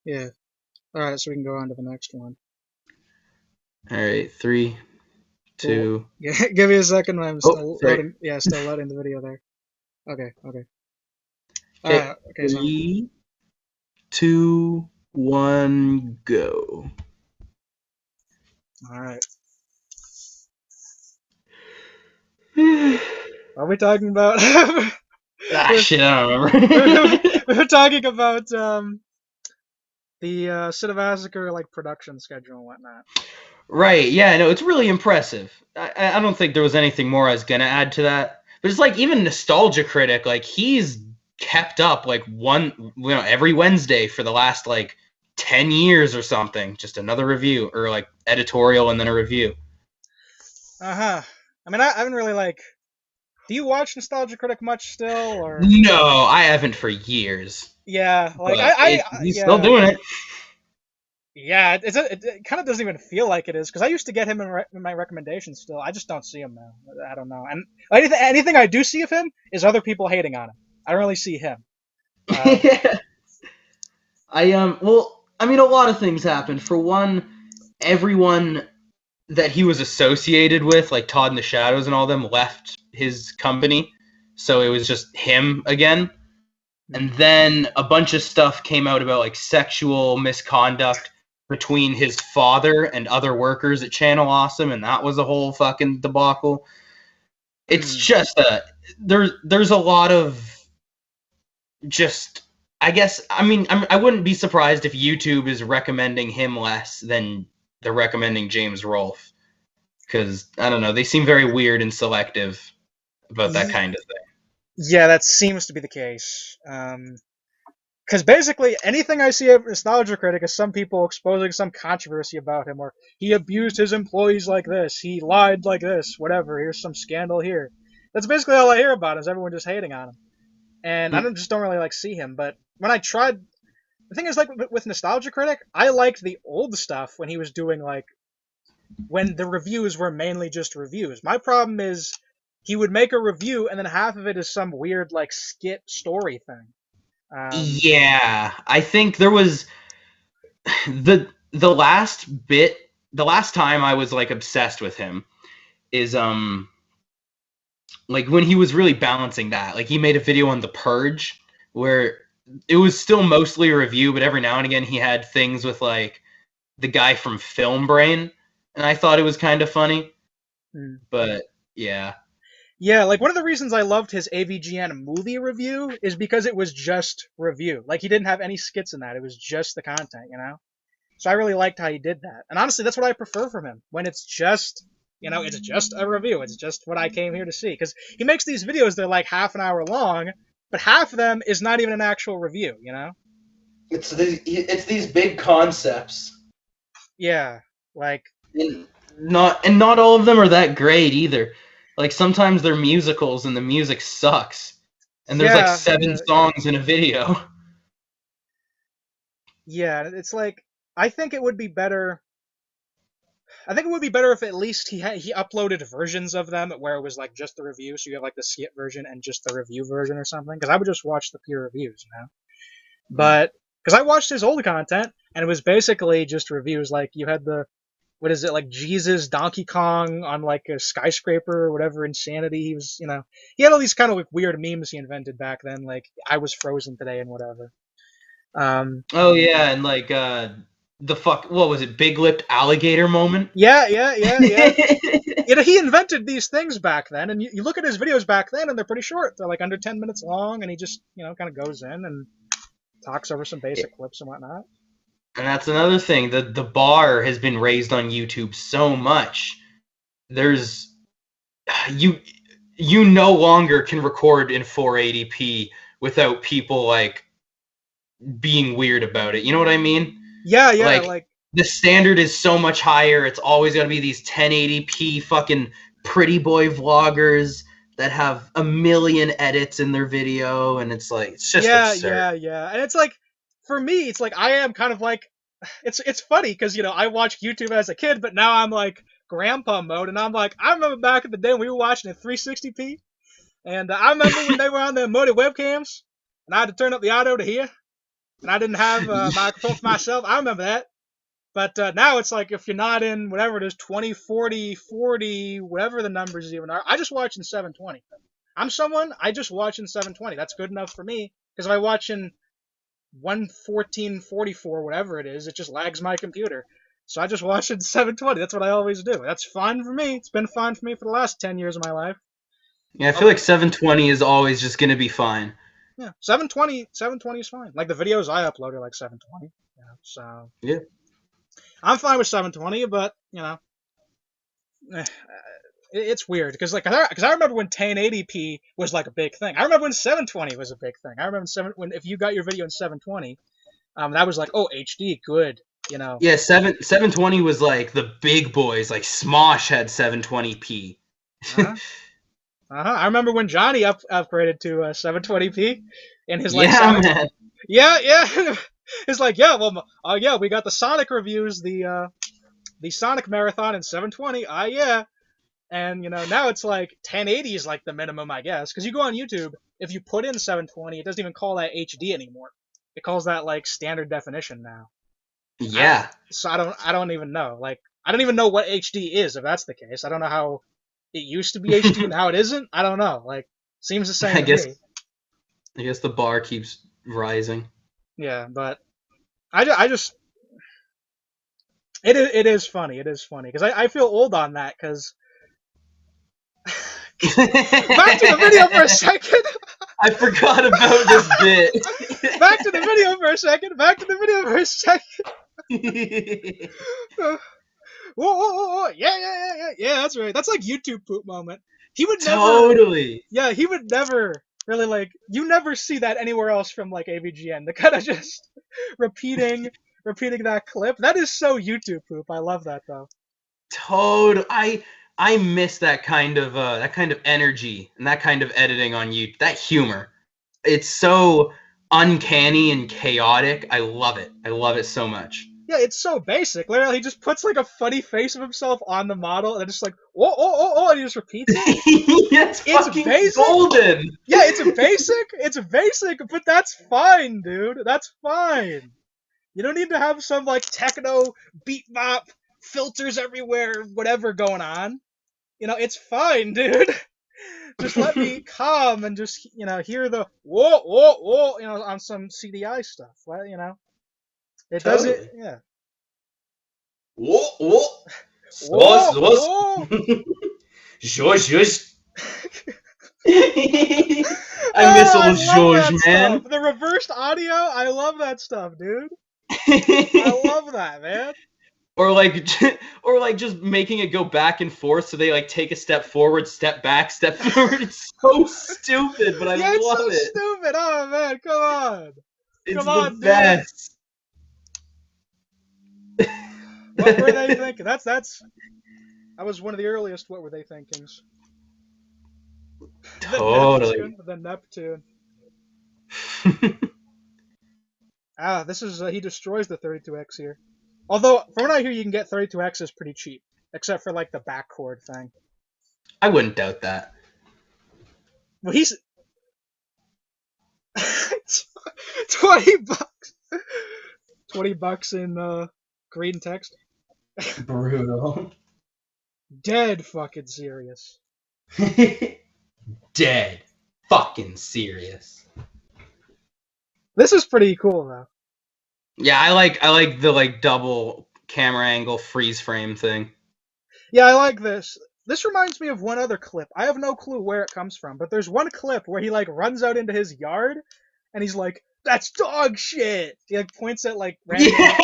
yeah. All right, so we can go on to the next one. All right, 3, Cool. 2. Yeah, give me a second. I'm still sorry. loading. Yeah, still loading the video there. Okay. Okay, Okay. So 3, 2, 1, go. all right. Are we talking about? Shit, I don't remember. We're talking about the Cinemassacre like production schedule and whatnot. Right, yeah, no, it's really impressive. I don't think there was anything more I was gonna add to that. But it's like even Nostalgia Critic, like he's kept up like every Wednesday for the last like 10 years or something. Just another review or like editorial and then a review. Uh-huh. I mean, I haven't really like. Do you watch Nostalgia Critic much still, or? No, I haven't for years. Yeah, like He's yeah. still doing it. Yeah, it kind of doesn't even feel like it is because I used to get him in my recommendations still. I just don't see him now. I don't know. And anything I do see of him is other people hating on him. I don't really see him. Yeah. Well, I mean, a lot of things happened. For one, everyone that he was associated with, like Todd in the Shadows and all them, left his company. So it was just him again. And then a bunch of stuff came out about like sexual misconduct between his father and other workers at Channel Awesome, and that was a whole fucking debacle. It's just there's a lot of just, I guess, I mean, I wouldn't be surprised if YouTube is recommending him less than they're recommending James Rolfe, because I don't know, they seem very weird and selective about that kind of thing. Yeah, that seems to be the case. Because basically anything I see of Nostalgia Critic is some people exposing some controversy about him, or he abused his employees like this, he lied like this, whatever. Here's some scandal here. That's basically all I hear about is everyone just hating on him. And I just don't really like see him. But when I tried, the thing is like with Nostalgia Critic, I liked the old stuff when he was doing like when the reviews were mainly just reviews. My problem is he would make a review and then half of it is some weird like skit story thing. Yeah, I think there was the last time I was like obsessed with him is like when he was really balancing that. Like he made a video on The Purge where it was still mostly a review, but every now and again he had things with like the guy from Film Brain, and I thought it was kind of funny. But yeah. Yeah, like one of the reasons I loved his AVGN movie review is because it was just review. Like he didn't have any skits in that. It was just the content. So I really liked how he did that. And honestly, that's what I prefer from him. When it's just, it's just a review. It's just what I came here to see. Because he makes these videos, they're like half an hour long, but half of them is not even an actual review, It's these big concepts. Yeah, like... And not all of them are that great either. Like sometimes they're musicals and the music sucks. And there's like 7 songs in a video. Yeah, it's like I think it would be better. I think it would be better if at least he uploaded versions of them where it was like just the review, so you have like the skit version and just the review version or something. Because I would just watch the peer reviews, you know. Mm. But because I watched his old content and it was basically just reviews. Like you had the what is it like Jesus Donkey Kong on like a skyscraper or whatever insanity he was, you know. He had all these kind of like weird memes he invented back then, like I was frozen today and whatever. Um, Oh yeah, and like the fuck, what was it? Big lipped alligator moment. yeah, yeah, yeah, yeah. You know, he invented these things back then, and you look at his videos back then, and they're pretty short. They're like under 10 minutes long, and he just, you know, kind of goes in and talks over some basic clips and whatnot. And that's another thing. The bar has been raised on YouTube so much. There's you you no longer can record in 480p without people like being weird about it. You know what I mean? Yeah, yeah, Like like, the standard is so much higher. It's always got to be these 1080p fucking pretty boy vloggers that have a million edits in their video, and it's like it's just yeah, absurd. yeah, yeah. And it's like, for me, it's like I am kind of like, it's funny because, you know, I watched YouTube as a kid, but now I'm like grandpa mode, and I'm like, I remember back in the day when we were watching at 360p, and I remember when they were on the emoted webcams, and I had to turn up the audio to hear, and I didn't have a microphone for myself. I remember that. But now it's like if you're not in whatever it is, 20, 40, 40, whatever the numbers even are, I just watch in 720. I'm someone, I just watch in 720. That's good enough for me. Because if I watch in 11444, whatever it is, it just lags my computer. So I just watch in 720. That's what I always do. That's fine for me. It's been fine for me for the last 10 years of my life. Yeah, I Oh, feel like 720 is always just gonna be fine. yeah, 720 is fine. Like the videos I upload are like 720. Yeah, so Yeah. I'm fine with 720, but, you know, it's weird because I remember when 1080p was like a big thing. I remember when 720 was a big thing. I remember when if you got your video in 720, that was like, oh, HD, good, you know. Yeah, 720 was like the big boys. Like Smosh had 720p. Uh-huh. Uh-huh. I remember when Johnny upgraded to 720p in his like Yeah, Sonic. man. Yeah, yeah. It's like, yeah, well, yeah, we got the Sonic reviews, the Sonic marathon in 720. Yeah. And, you know, now it's like 1080 is like the minimum, I guess. Because you go on YouTube, if you put in 720, it doesn't even call that HD anymore. It calls that like standard definition now. Yeah, So I don't even know. Like, I don't even know what HD is if that's the case. I don't know how it used to be HD and now it isn't. I don't know. Like, seems the same I to guess me. I guess the bar keeps rising. Yeah, but I just it is funny. It is funny because I feel old on that because back to the video for a second. I forgot about this bit. Back to the video for a second. Back to the video for a second. Whoa, whoa, whoa, whoa. Yeah, yeah, yeah, yeah. Yeah, that's right. That's like YouTube poop moment. He would never. Totally. Yeah, he would never really like. You never see that anywhere else from like AVGN. The kind of just repeating, repeating that clip. That is so YouTube poop. I love that though. Total. I miss that kind of energy and that kind of editing on you. That humor. It's so uncanny and chaotic. I love it. I love it so much. Yeah, it's so basic. Literally, he just puts like a funny face of himself on the model and just like, oh, oh, oh, oh, and he just repeats it. It's It's fucking basic. golden. Yeah, it's a basic. It's a basic, but that's fine, dude. That's fine. You don't need to have some like techno beat bop filters everywhere, whatever going on. You know, it's fine, dude. Just let me calm and just, you know, hear the whoa, whoa, whoa, you know, on some CDI stuff. Well, you know, it does it. Totally. Yeah. Whoa, whoa. Whoa, Sauce, sauce. whoa. Shush, shush. I miss Oh, I old love George, that stuff. man. The reversed audio, I love that stuff, dude. I love that, man. or like, or like just making it go back and forth, so they like take a step forward, step back, step forward. It's so stupid, but I Yeah, it's love so it. stupid. Oh man, come on. It's Come the on, dude. best. What were they thinking? That was one of the earliest what were they thinkings. The Totally. Neptune. The Neptune. This is he destroys the 32X here. Although from what I hear, you can get 32Xs pretty cheap, except for like the backcord thing. I wouldn't doubt that. Well, he's 20 bucks. $20 in green text. Brutal. Dead fucking serious. Dead. Fucking serious. This is pretty cool though. Yeah, I like the like double camera angle freeze frame thing. Yeah, I like this. This reminds me of one other clip. I have no clue where it comes from, but there's one clip where he like runs out into his yard and he's like, "That's dog shit." He like points at like random. Yeah,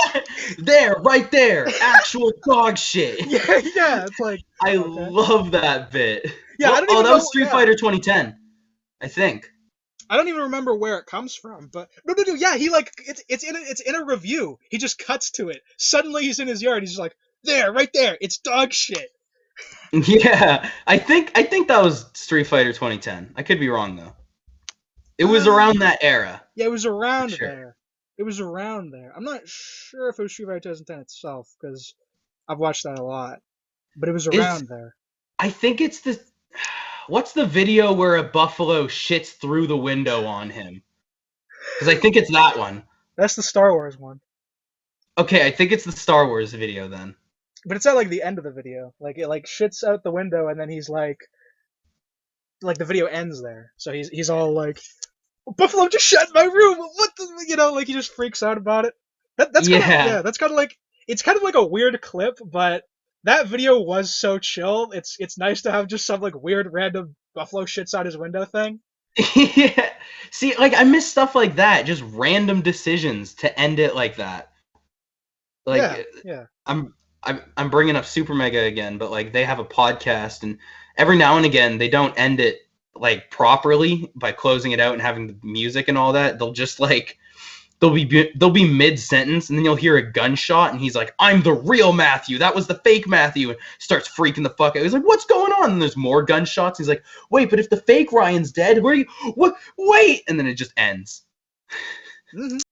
there, right there, actual dog shit. Yeah. It's like I okay. love that bit. Yeah, I don't even that know, was Street Fighter 2010, I think. I don't even remember where it comes from, but no. Yeah, he like it's in a review. He just cuts to it. Suddenly he's in his yard. He's just like, "There, right there. It's dog shit." Yeah, I think that was Street Fighter 2010. I could be wrong though. It was around that era. Yeah, it was around sure. there. It was around there. I'm not sure if it was Street Fighter 2010 itself because I've watched that a lot, but it was around there. I think it's the. What's the video where a buffalo shits through the window on him? Because I think it's that one. That's the Star Wars one. Okay, I think it's the Star Wars video then. But it's at like the end of the video. Like it like shits out the window and then he's like the video ends there. So he's all like, "Buffalo just shut in my room. What the like he just freaks out about it." That's kind of like it's kind of like a weird clip, but that video was so chill. It's nice to have just some like weird random buffalo shits out his window thing. Yeah. See, like I miss stuff like that, just random decisions to end it like that. Like yeah. I'm bringing up Super Mega again, but like they have a podcast, and every now and again they don't end it like properly by closing it out and having the music and all that. They'll just like they'll be mid sentence, and then you'll hear a gunshot, and he's like, "I'm the real Matthew. That was the fake Matthew," and starts freaking the fuck out. He's like, "What's going on?" And there's more gunshots. He's like, "Wait, but if the fake Ryan's dead, where are you? What? Wait!" And then it just ends. Mm-hmm.